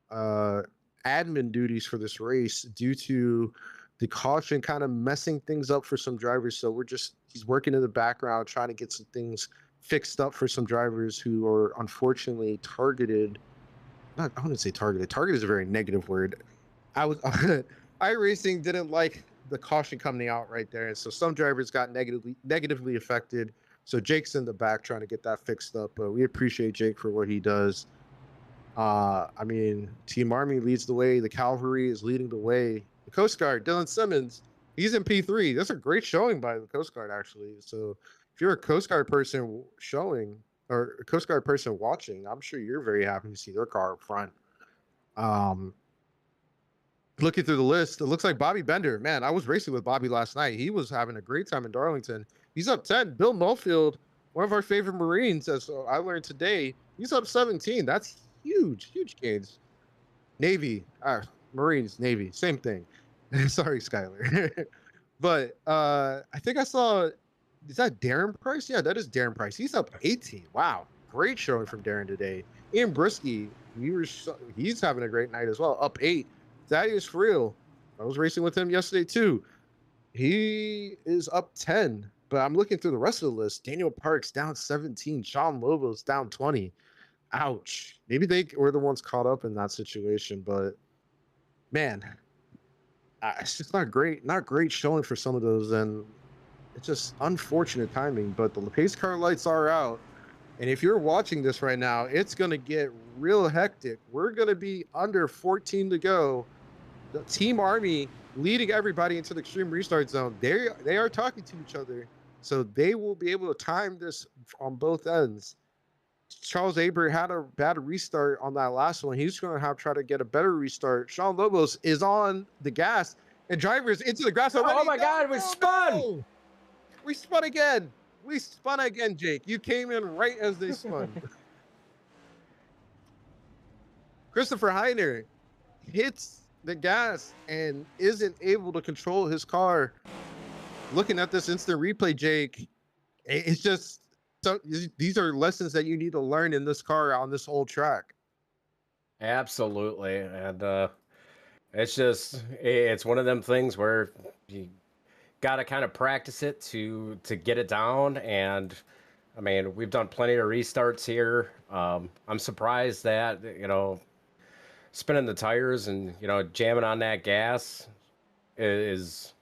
admin duties for this race due to the caution kind of messing things up for some drivers. So he's working in the background trying to get some things fixed up for some drivers who are unfortunately targeted. I wouldn't say targeted. Target is a very negative word. iRacing didn't like the caution coming out right there, and so some drivers got negatively affected. So Jake's in the back trying to get that fixed up, but we appreciate Jake for what he does. I mean, Team Army leads the way. The Cavalry is leading the way. The Coast Guard, Dylan Simmons, he's in P3. That's a great showing by the Coast Guard, actually. So if you're a Coast Guard person showing or a Coast Guard person watching, I'm sure you're very happy to see their car up front. Looking through the list, it looks like Bobby Bender. Man, I was racing with Bobby last night. He was having a great time in Darlington. He's up 10. Bill Mofield, one of our favorite Marines, as I learned today, he's up 17. That's huge gains. Navy, Marines, Navy, same thing. Sorry, Skylar. But I think I saw, is that Darren Price? Yeah, that is Darren Price. He's up 18. Wow, great showing from Darren today. Ian Brisky, he's having a great night as well, up 8. Thaddeus Friel, I was racing with him yesterday too. He is up 10. But I'm looking through the rest of the list. Daniel Parks down 17. Sean Lobos down 20. Ouch. Maybe they were the ones caught up in that situation. But, man, it's just not great. Not great showing for some of those. And it's just unfortunate timing. But the pace car lights are out. And if you're watching this right now, it's going to get real hectic. We're going to be under 14 to go. The Team Army leading everybody into the extreme restart zone. They are talking to each other, so they will be able to time this on both ends. Charles Abert had a bad restart on that last one. He's going to try to get a better restart. Sean Lobos is on the gas, and drivers into the grass already. Oh my God, we spun! No. We spun again. We spun again, Jake. You came in right as they spun. Christopher Heiner hits the gas and isn't able to control his car. Looking at this instant replay, Jake, it's just these are lessons that you need to learn in this car on this old track. Absolutely, and It's one of them things where you got to kind of practice it to get it down. And I mean, we've done plenty of restarts here. I'm surprised that, spinning the tires and, jamming on that gas is,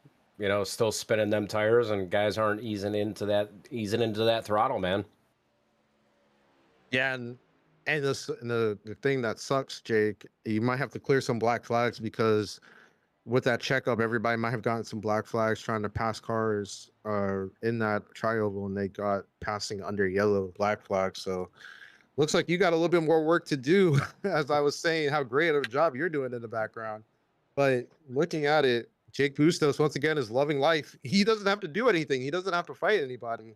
still spinning them tires, and guys aren't easing into that throttle, man. Yeah, and the thing that sucks, Jake, you might have to clear some black flags because with that checkup, everybody might have gotten some black flags trying to pass cars in that trioval, and they got passing under yellow black flags. So looks like you got a little bit more work to do, as I was saying, how great of a job you're doing in the background. But looking at it, Jake Bustos, once again, is loving life. He doesn't have to do anything. He doesn't have to fight anybody.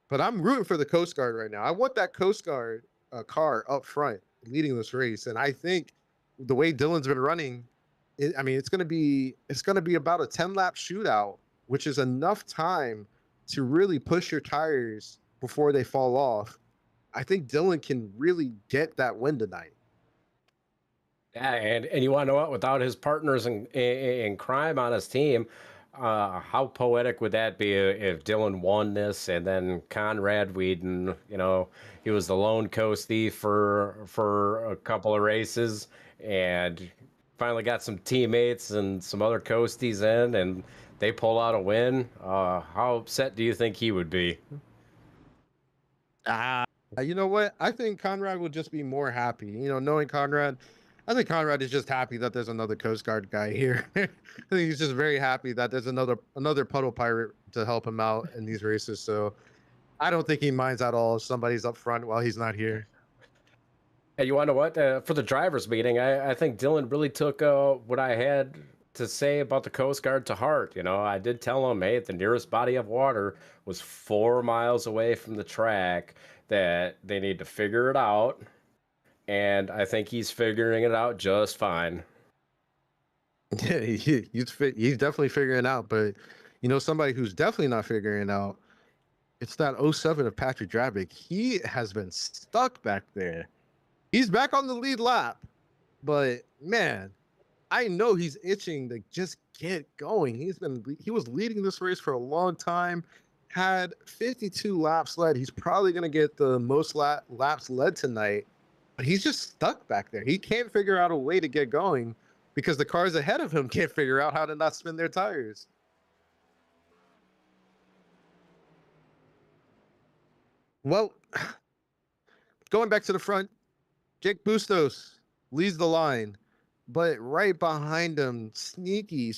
But I'm rooting for the Coast Guard right now. I want that Coast Guard car up front leading this race. And I think the way Dylan's been running, it's going to be about a 10-lap shootout, which is enough time to really push your tires before they fall off. I think Dylan can really get that win tonight. Yeah, and you want to know what? Without his partners in crime on his team, how poetic would that be if Dylan won this and then Conrad Whedon, he was the lone coast thief for a couple of races and finally got some teammates and some other coasties in and they pull out a win. How upset do you think he would be? You know what? I think Conrad would just be more happy. Knowing Conrad, I think Conrad is just happy that there's another Coast Guard guy here. I think he's just very happy that there's another puddle pirate to help him out in these races. So I don't think he minds at all if somebody's up front while he's not here. Hey, you want to know what? For the drivers' meeting, I think Dylan really took what I had to say about the Coast Guard to heart. I did tell him, hey, the nearest body of water was 4 miles away from the track, that they need to figure it out. And I think he's figuring it out just fine. Yeah, he's definitely figuring it out. But, somebody who's definitely not figuring it out, it's that 07 of Patrick Drabick. He has been stuck back there. He's back on the lead lap. But, man, I know he's itching to just get going. He was leading this race for a long time, had 52 laps led. He's probably going to get the most laps led tonight. But he's just stuck back there. He can't figure out a way to get going because the cars ahead of him can't figure out how to not spin their tires. Well, going back to the front, Jake Bustos leads the line, but right behind him, sneaky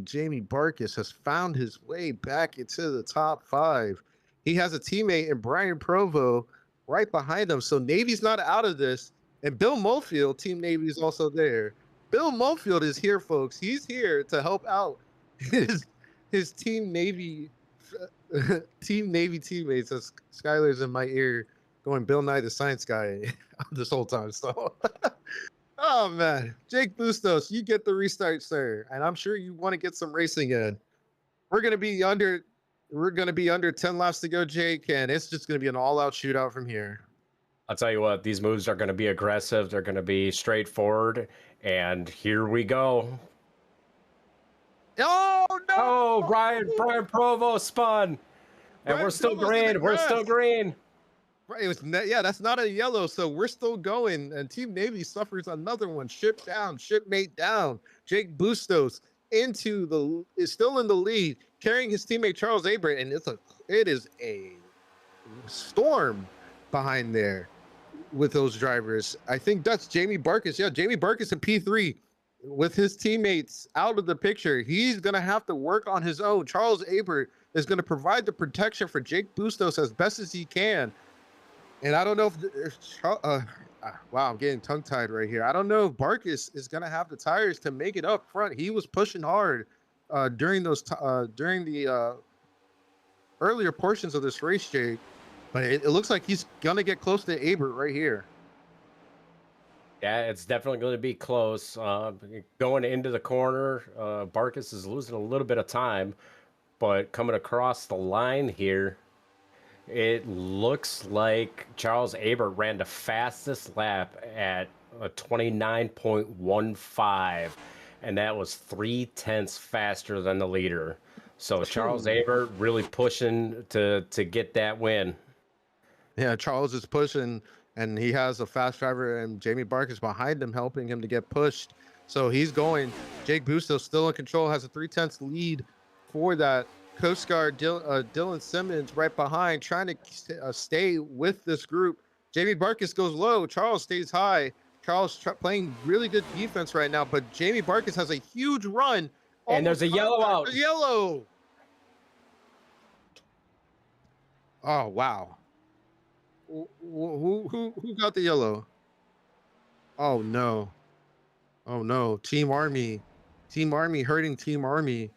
Jamie Barkas has found his way back into the top 5. He has a teammate in Brian Provo right behind him. So Navy's not out of this. And Bill Mofield, Team Navy, is also there. Bill Mofield is here, folks. He's here to help out his Team Navy teammates. As Skylar's in my ear going Bill Nye the Science Guy this whole time. So, oh, man. Jake Bustos, you get the restart, sir. And I'm sure you want to get some racing in. We're going to be under 10 laps to go, Jake, and it's just going to be an all-out shootout from here. I'll tell you what, these moves are going to be aggressive. They're going to be straightforward, and here we go. Oh, no! Oh, Brian Provo spun, and we're still green. We're still green. Right, that's not a yellow, so we're still going, and Team Navy suffers another one. Shipmate down. Jake Bustos is still in the lead, carrying his teammate Charles Abert, and it is a storm behind there with those drivers. I think that's Jamie Barkas. Yeah, Jamie Barkas in P3 with his teammates out of the picture. He's going to have to work on his own. Charles Abert is going to provide the protection for Jake Bustos as best as he can. And I don't know if wow, I'm getting tongue-tied right here. I don't know if Barkas is going to have the tires to make it up front. He was pushing hard during the earlier portions of this race, Jake. But it looks like he's going to get close to Abert right here. Yeah, it's definitely going to be close. Going into the corner, Barkas is losing a little bit of time. But coming across the line here, it looks like Charles Abert ran the fastest lap at a 29.15. and that was 0.3 faster than the leader. So Charles Aber really pushing to get that win. Yeah, Charles is pushing, and he has a fast driver, and Jamie Barkus behind him, helping him to get pushed. So he's going. Jake Busto still in control, has a 0.3 lead for that. Coast Guard Dylan Simmons right behind, trying to stay with this group. Jamie Barkus goes low. Charles stays high. Charles playing really good defense right now, but Jamie Barkus has a huge run. And there's a yellow out. A yellow. Oh wow. Who got the yellow? Oh no. Oh no. Team Army hurting Team Army.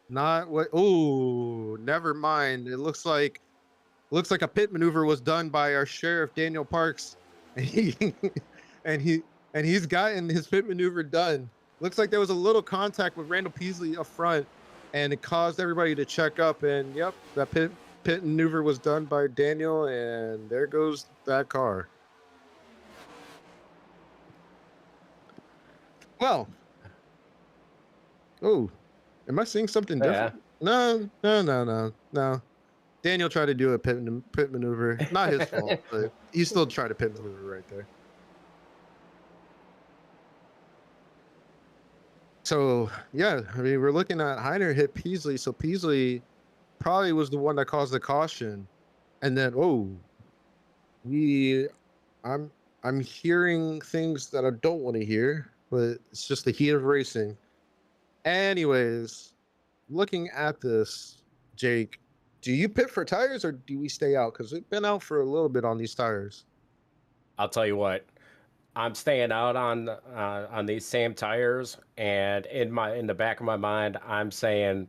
Not what. Oh, never mind. It looks like a pit maneuver was done by our sheriff Daniel Parks, and he's gotten his pit maneuver done. Looks like there was a little contact with Randall Peasley up front, and it caused everybody to check up. And yep, that pit maneuver was done by Daniel, and there goes that car. Well, oh, am I seeing something different? No. Daniel tried to do a pit maneuver. Not his fault, but he still tried a pit maneuver right there. So, yeah, I mean, we're looking at Heiner hit Peasley. So Peasley probably was the one that caused the caution. And then, I'm hearing things that I don't want to hear, but it's just the heat of racing. Anyways, looking at this, Jake, do you pit for tires or do we stay out? Because we've been out for a little bit on these tires. I'll tell you what, I'm staying out on these same tires, and in the back of my mind, I'm saying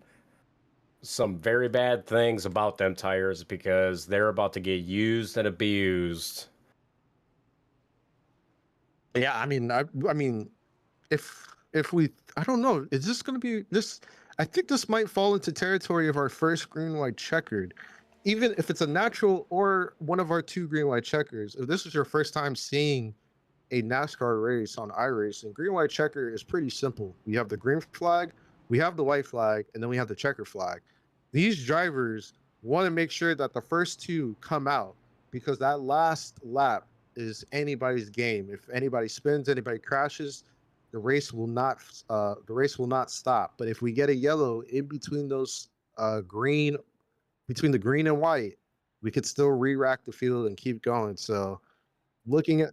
some very bad things about them tires because they're about to get used and abused. Yeah, I mean, if we, I don't know, is this going to be this? I think this might fall into territory of our first green white checkered, even if it's a natural or one of our two green white checkers. If this is your first time seeing a NASCAR race on iRacing, green white checker is pretty simple. We have the green flag, we have the white flag, and then we have the checker flag. These drivers want to make sure that the first two come out because that last lap is anybody's game. If anybody spins, anybody crashes, the race will not stop. But if we get a yellow in between those between the green and white, we could still re-rack the field and keep going. So looking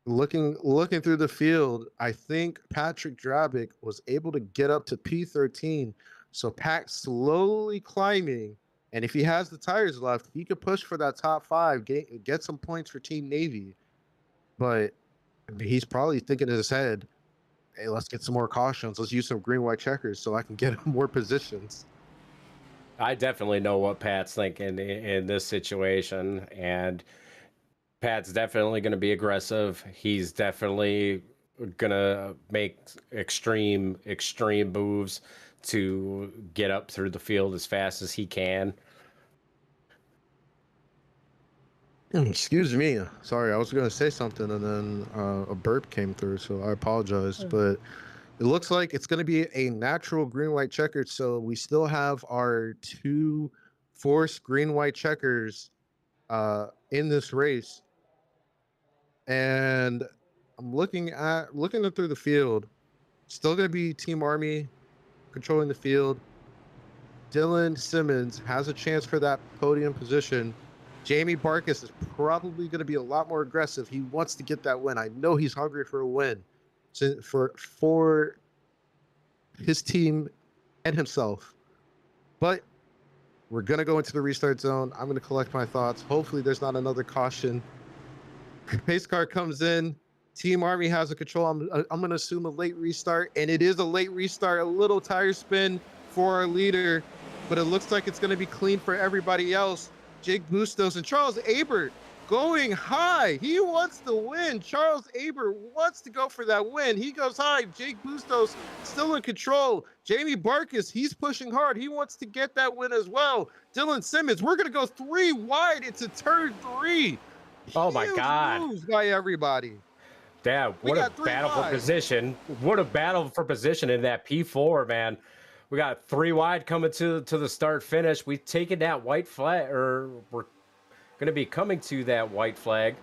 through the field, I think Patrick Drabick was able to get up to P13. So Pat slowly climbing, and if he has the tires left, he could push for that top 5, get some points for Team Navy. But he's probably thinking in his head, hey, let's get some more cautions. Let's use some green white checkers so I can get more positions. I definitely know what Pat's thinking in this situation, and Pat's definitely going to be aggressive. He's definitely going to make extreme moves to get up through the field as fast as he can. Excuse me. Sorry, I was going to say something, and then a burp came through, so I apologize. But it looks like it's going to be a natural green-white checkered, so we still have our 2 forced green-white checkers in this race. And I'm looking through the field. Still going to be Team Army controlling the field. Dylan Simmons has a chance for that podium position. Jamie Barkus is probably going to be a lot more aggressive. He wants to get that win. I know he's hungry for a win for his team and himself. But we're going to go into the restart zone. I'm going to collect my thoughts. Hopefully there's not another caution. Pace car comes in. Team Army has a control. I'm going to assume a late restart, and it is a late restart. A little tire spin for our leader, but it looks like it's going to be clean for everybody else. Jake Bustos and Charles Aber going high. He wants to win. Charles Aber wants to go for that win. He goes high. Jake Bustos still in control. Jamie Barkus, he's pushing hard. He wants to get that win as well. Dylan Simmons, we're going to go 3 wide into turn 3. Oh my God. Moves by everybody. Yeah, We what a got 3 battle for wide. position. What a battle for position in that P4, man. We got 3 wide coming to the start finish. We've taken that white flag, or we're going to be coming to that white flag.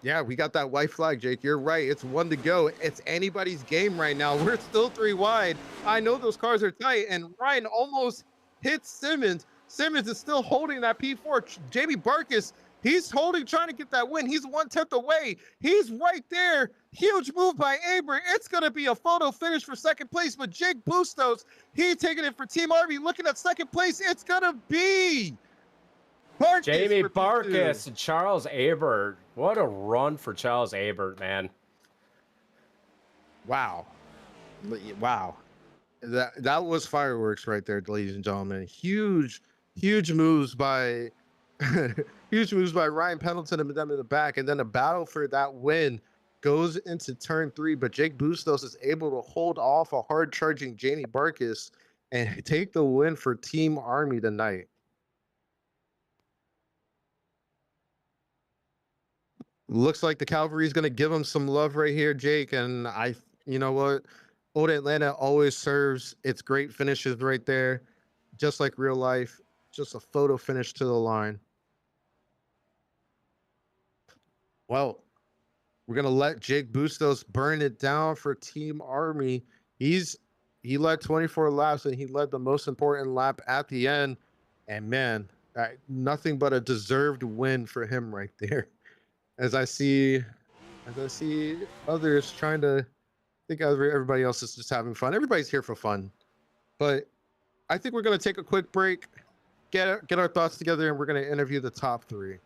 Yeah, we got that white flag, Jake. You're right. It's 1 to go. It's anybody's game right now. We're still 3 wide. I know those cars are tight, and Ryan almost hits Simmons. Simmons is still holding that P4. Jamie Barkus, he's holding, trying to get that win. He's 1/10 away. He's right there. Huge move by Aber. It's going to be a photo finish for second place, but Jake Bustos, he's taking it for Team Army. Looking at second place, it's going to be Barkus Jamie for P2. Barkus and Charles Abert. What a run for Charles Abert, man. Wow. Wow. That was fireworks right there, ladies and gentlemen. Huge moves by huge moves by Ryan Pendleton and them in the back. And then a battle for that win goes into turn 3, but Jake Bustos is able to hold off a hard charging Jamie Barkus and take the win for Team Army tonight. Looks like the Cavalry is going to give him some love right here, Jake. And you know what? Old Atlanta always serves its great finishes right there, just like real life. Just a photo finish to the line. Well, we're going to let Jake Bustos burn it down for Team Army. He led 24 laps, and he led the most important lap at the end. And man, nothing but a deserved win for him right there. As I see others trying to think everybody else is just having fun. Everybody's here for fun. But I think we're going to take a quick break, get our thoughts together, and we're going to interview the top 3.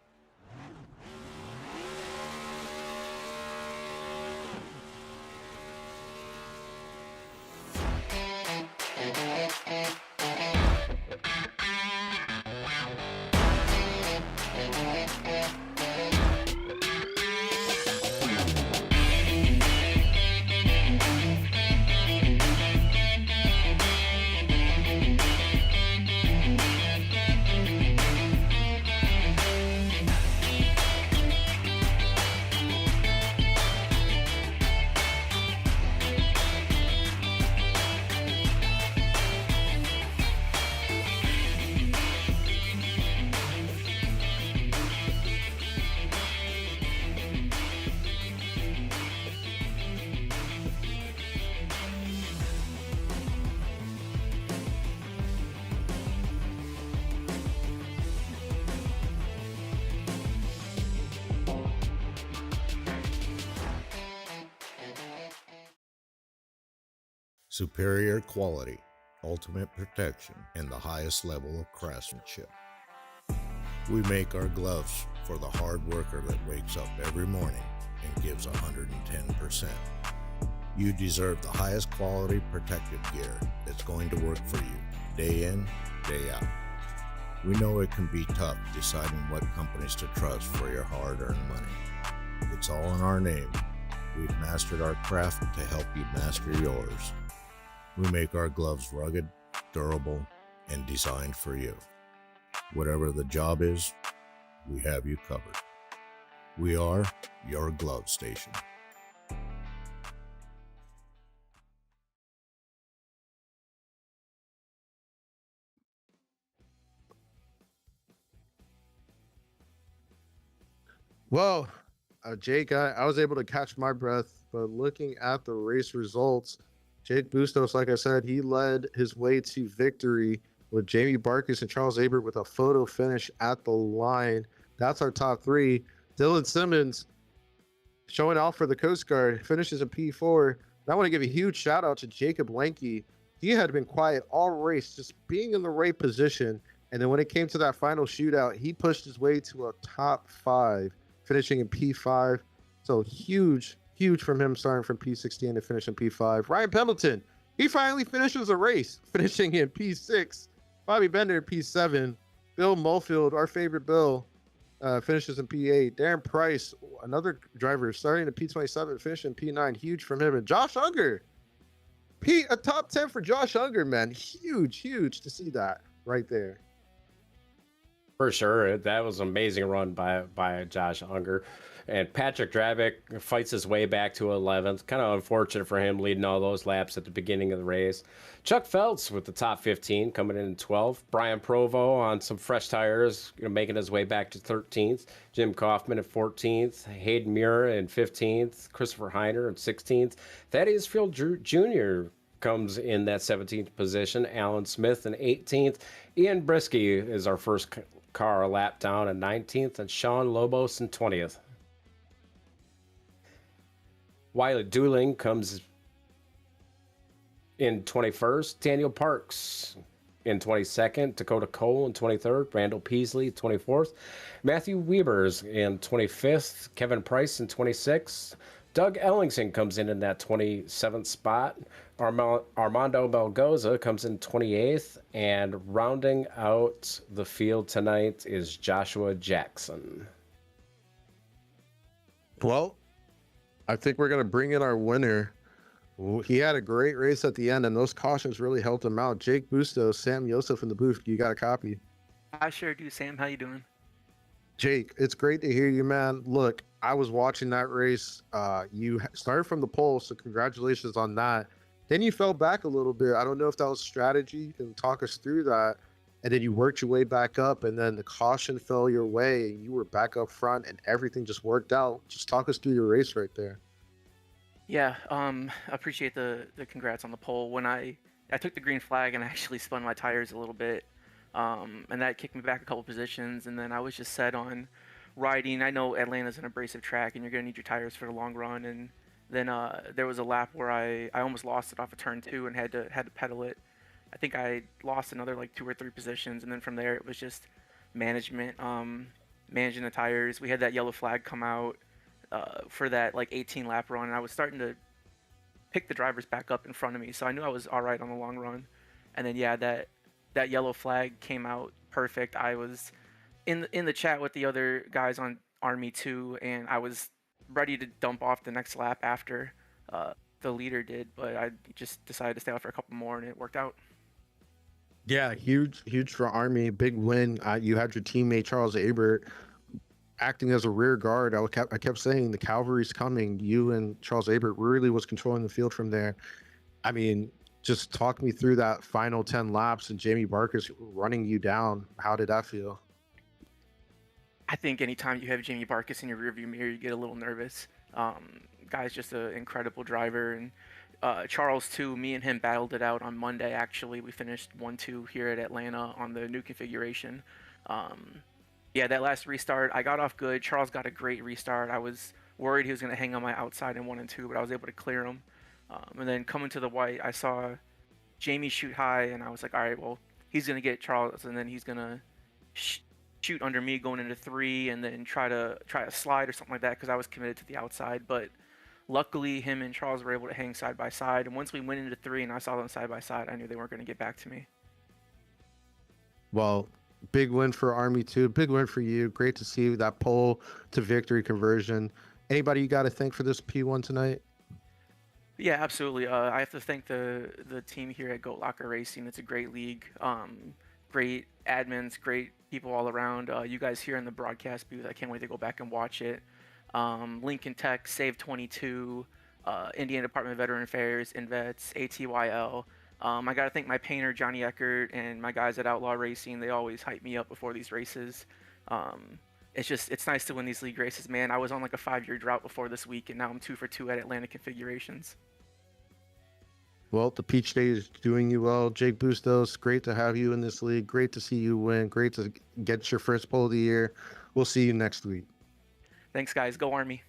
Superior quality, ultimate protection, and the highest level of craftsmanship. We make our gloves for the hard worker that wakes up every morning and gives 110%. You deserve the highest quality protective gear that's going to work for you day in, day out. We know it can be tough deciding what companies to trust for your hard-earned money. It's all in our name. We've mastered our craft to help you master yours. We make our gloves rugged, durable, and designed for you. Whatever the job is, we have you covered. We are your glove station. Well, Jake, I was able to catch my breath, but looking at the race results, Jake Bustos, like I said, he led his way to victory with Jamie Barkus and Charles Abert with a photo finish at the line. That's our top 3. Dylan Simmons showing off for the Coast Guard, finishes in P4. And I want to give a huge shout out to Jacob Lenke. He had been quiet all race, just being in the right position. And then when it came to that final shootout, he pushed his way to a top 5, finishing in P5. So huge from him, starting from P16 to finish in P5. Ryan Pendleton, he finally finishes a race, finishing in P6. Bobby Bender in P7. Bill Mulfield, our favorite Bill, finishes in P8. Darren Price, another driver, starting in P27, finishing P9. Huge from him. And Josh Unger, a top 10 for Josh Unger, man. Huge to see that right there. For sure. That was an amazing run by Josh Unger. And Patrick Drabick fights his way back to 11th. Kind of unfortunate for him leading all those laps at the beginning of the race. Chuck Phelps with the top 15 coming in 12th. Brian Provo on some fresh tires, making his way back to 13th. Jim Kaufman at 14th. Hayden Muir in 15th. Christopher Heiner in 16th. Thaddeus Field Jr. comes in that 17th position. Alan Smith in 18th. Ian Brisky is our first car lap down in 19th. And Sean Lobos in 20th. Wiley Dooling comes in 21st, Daniel Parks in 22nd, Dakota Cole in 23rd, Randall Peasley 24th, Matthew Weavers in 25th, Kevin Price in 26th, Doug Ellingson comes in that 27th spot, Armando Melgoza comes in 28th, and rounding out the field tonight is Joshua Jackson. Well, I think we're going to bring in our winner. He had a great race at the end, and those cautions really helped him out. Jake Bustos, Sam Yosef in the booth. You got a copy? I sure do, Sam. How you doing? Jake, it's great to hear you, man. Look, I was watching that race. You started from the pole, so congratulations on that. Then you fell back a little bit. I don't know if that was strategy. You can talk us through that. And then you worked your way back up, and then the caution fell your way, and you were back up front, and everything just worked out. Just talk us through your race right there. Yeah, I appreciate the congrats on the pole. When I took the green flag and I actually spun my tires a little bit, and that kicked me back a couple positions, and then I was just set on riding. I know Atlanta's an abrasive track, and you're going to need your tires for the long run, and then there was a lap where I almost lost it off of turn 2 and had to pedal it. I think I lost another like 2 or 3 positions, and then from there it was just management, managing the tires. We had that yellow flag come out for that like 18 lap run, and I was starting to pick the drivers back up in front of me, so I knew I was all right on the long run. And then yeah, that yellow flag came out perfect. I was in the chat with the other guys on Army 2, and I was ready to dump off the next lap after the leader did, but I just decided to stay out for a couple more, and it worked out. Yeah, huge for Army, big win. You had your teammate Charles Abert acting as a rear guard. I kept saying the cavalry's coming. You and Charles Abert really was controlling the field from there. I mean, just talk me through that final 10 laps and Jamie Barkus running you down. How did that feel? I think anytime you have Jamie Barkus in your rearview mirror, you get a little nervous. Guy's just an incredible driver, and Charles too. Me and him battled it out on Monday. Actually, we finished 1-2 here at Atlanta on the new configuration. Yeah, that last restart, I got off good. Charles got a great restart. I was worried he was going to hang on my outside in 1 and 2, but I was able to clear him. And then coming to the white, I saw Jamie shoot high, and I was like, all right, well, he's going to get Charles, and then he's going to shoot under me going into 3, and then try to slide or something like that, because I was committed to the outside. But luckily, him and Charles were able to hang side by side, and once we went into 3 and I saw them side by side, I knew they weren't going to get back to me. Well, big win for Army 2. Big win for you. Great to see that pole to victory conversion. Anybody you got to thank for this P1 tonight? Yeah, absolutely. I have to thank the team here at Goat Locker Racing. It's a great league. Great admins, great people all around. You guys here in the broadcast booth, I can't wait to go back and watch it. Lincoln Tech, Save 22, Indiana Department of Veteran Affairs, InVets, ATYL. I got to thank my painter, Johnny Eckert, and my guys at Outlaw Racing. They always hype me up before these races. It's nice to win these league races, man. I was on like a 5-year drought before this week, and now I'm 2 for 2 at Atlanta configurations. Well, the Peach Day is doing you well. Jake Bustos, great to have you in this league. Great to see you win. Great to get your first pole of the year. We'll see you next week. Thanks, guys. Go Army.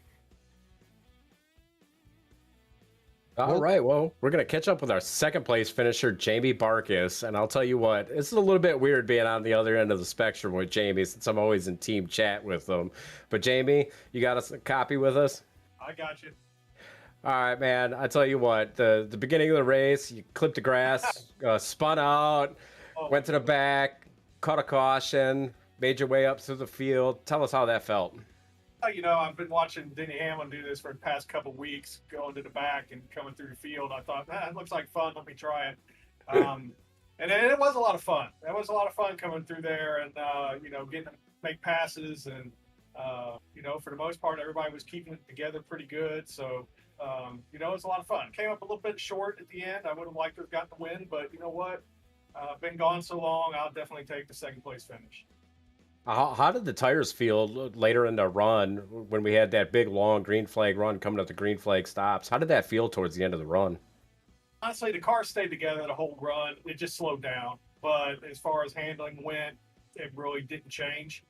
All right, well, we're going to catch up with our second place finisher, Jamie Barkus. And I'll tell you what, it's a little bit weird being on the other end of the spectrum with Jamie, since I'm always in team chat with them. But Jamie, you got us a copy with us? I got you. All right, man. I tell you what, the beginning of the race, you clipped the grass, spun out, went to the back, caught a caution, made your way up through the field. Tell us how that felt. You know, I've been watching Denny Hamlin do this for the past couple of weeks, going to the back and coming through the field. I thought, it looks like fun. Let me try it. And it was a lot of fun. That was a lot of fun coming through there and, you know, getting to make passes and For the most part, everybody was keeping it together pretty good. So, it was a lot of fun. Came up a little bit short at the end. I would have liked to have gotten the win, but you know what? Been gone so long, I'll definitely take the second place finish. How did the tires feel later in the run when we had that big long green flag run coming up the green flag stops? How did that feel towards the end of the run? Honestly, the car stayed together the whole run. It just slowed down. But as far as handling went, it really didn't change.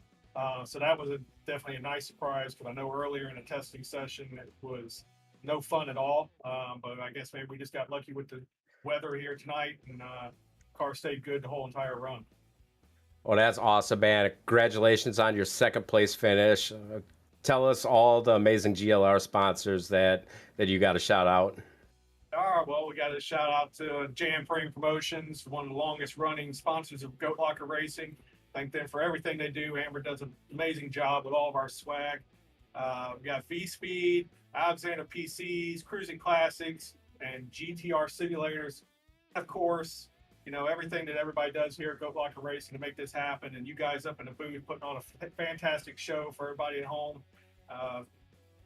So that was definitely a nice surprise, because I know earlier in the testing session it was no fun at all. But I guess maybe we just got lucky with the weather here tonight, and car stayed good the whole entire run. Well, that's awesome, man. Congratulations on your second place finish. Tell us all the amazing GLR sponsors that you got to shout out. All right, well, we got to shout out to Jam Frame Promotions, one of the longest running sponsors of Goat Locker Racing. Thank them for everything they do. Amber does an amazing job with all of our swag. We got V-Speed, Alexander PCs, Cruising Classics, and GTR Simulators. Of course, everything that everybody does here at Goat Locker Racing to make this happen, and you guys up in the booth putting on a fantastic show for everybody at home.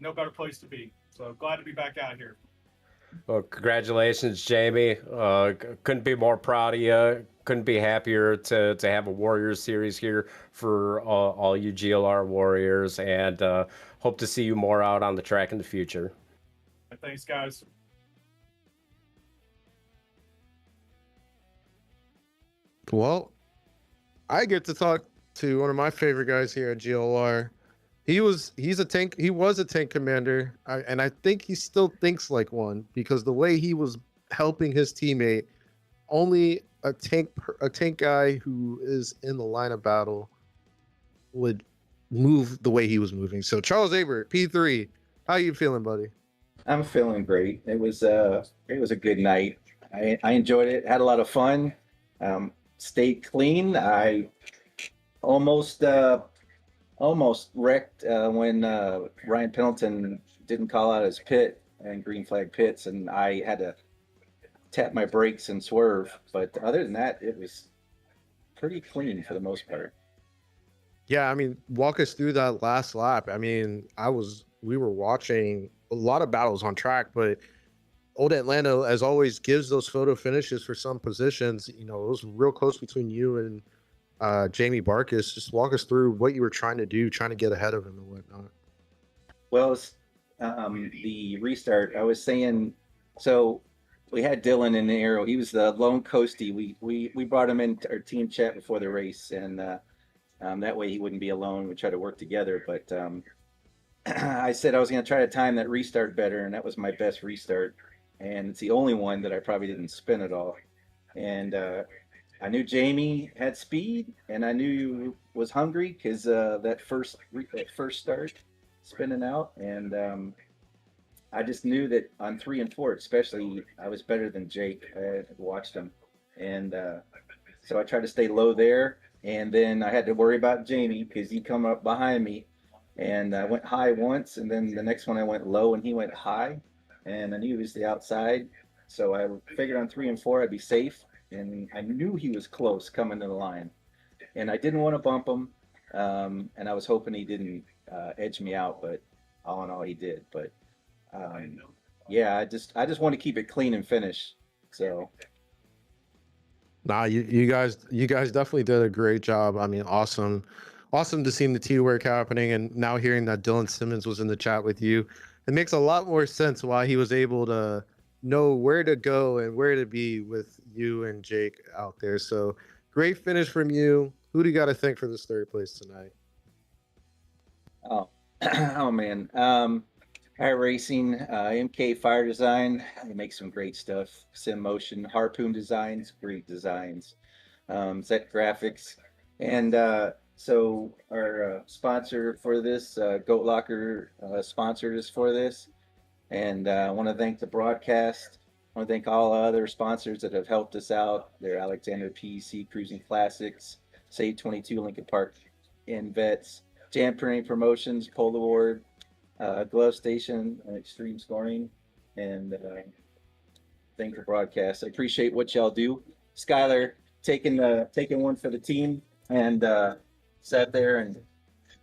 No better place to be. So glad to be back out here. Well, congratulations, Jamie. Couldn't be more proud of you. Couldn't be happier to have a Warriors series here for all you GLR Warriors, and hope to see you more out on the track in the future. Thanks, guys. Well, I get to talk to one of my favorite guys here at GLR. He was a tank commander, and I think he still thinks like one, because the way he was helping his teammate, only a tank guy who is in the line of battle would move the way he was moving. So Charles Abert, P3, how you feeling, buddy? I'm feeling great. It was a good night. I enjoyed it. Had a lot of fun. Stayed clean. I almost wrecked when Ryan Pendleton didn't call out his pit and green flag pits, and I had to tap my brakes and swerve. But other than that, it was pretty clean for the most part. Yeah, I mean, walk us through that last lap. I mean, we were watching a lot of battles on track, but Old Atlanta, as always, gives those photo finishes for some positions. It was real close between you and Jamie Barkus. Just walk us through what you were trying to do, trying to get ahead of him and whatnot. Well, the restart, I was saying, so we had Dylan in the Aero. He was the lone coastie. We brought him into our team chat before the race, and that way he wouldn't be alone. We tried to work together, but I said I was going to try to time that restart better, and that was my best restart. And it's the only one that I probably didn't spin at all. And I knew Jamie had speed, and I knew he was hungry, because that first start spinning out, and I just knew that on 3 and 4 especially, I was better than Jake. I had watched him, and so I tried to stay low there, and then I had to worry about Jamie, because he come up behind me, and I went high once, and then the next one I went low and he went high, and I knew he was the outside, so I figured on 3 and 4 I'd be safe. And I knew he was close coming to the line, and I didn't want to bump him, and I was hoping he didn't edge me out, but all in all he did. But yeah, I just want to keep it clean and finish. So Nah, you guys definitely did a great job. I mean, awesome to see the teamwork happening, and now hearing that Dylan Simmons was in the chat with you, it makes a lot more sense why he was able to know where to go and where to be with you and Jake out there. So great finish from you. Who do you got to thank for this third place tonight? Oh man, iRacing, MK Fire Design, they make some great stuff. Sim Motion, Harpoon Designs, great designs. Zet Graphics, and so our sponsor for this, Goat Locker, sponsored us for this. And I want to thank the broadcast. I want to thank all other sponsors that have helped us out. They're Alexander PEC, Cruising Classics, Save 22, Lincoln Park, and Vets, Jam Printing Promotions, Pole Award, Glove Station, and Extreme Scoring, and thank the broadcast. I appreciate what y'all do. Skylar taking one for the team, and sat there and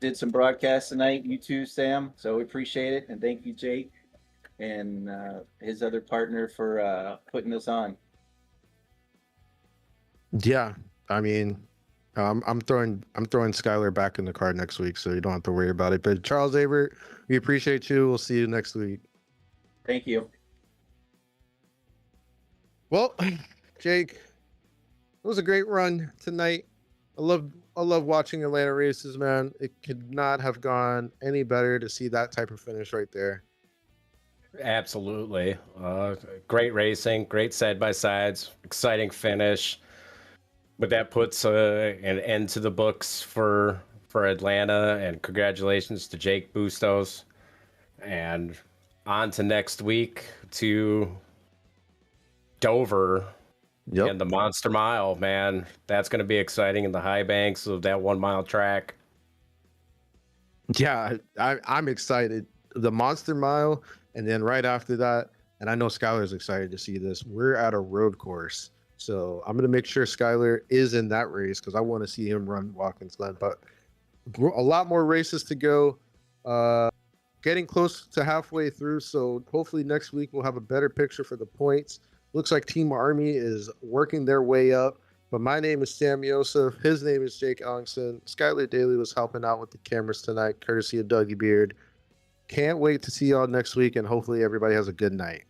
did some broadcasts tonight. You too, Sam. So we appreciate it, and thank you, Jake, and his other partner for putting this on. Yeah, I mean, I'm throwing Skylar back in the car next week, so you don't have to worry about it. But Charles Avert, we appreciate you. We'll see you next week. Thank you. Well, Jake, it was a great run tonight. I love watching Atlanta races, man. It could not have gone any better to see that type of finish right there. Absolutely. Great racing, great side-by-sides, exciting finish. But that puts an end to the books for Atlanta, and congratulations to Jake Bustos. And on to next week to Dover. Yep. And the Monster Mile, man. That's going to be exciting in the high banks of that 1 mile track. Yeah, I'm excited. The Monster Mile, and then right after that, and I know Skylar's excited to see this, we're at a road course. So I'm going to make sure Skylar is in that race because I want to see him run Watkins Glen. But a lot more races to go. Getting close to halfway through. So hopefully next week we'll have a better picture for the points. Looks like Team Army is working their way up. But my name is Sam Yosef. His name is Jake Ellingson. Skylar Daly was helping out with the cameras tonight, courtesy of Dougie Beard. Can't wait to see y'all next week, and hopefully everybody has a good night.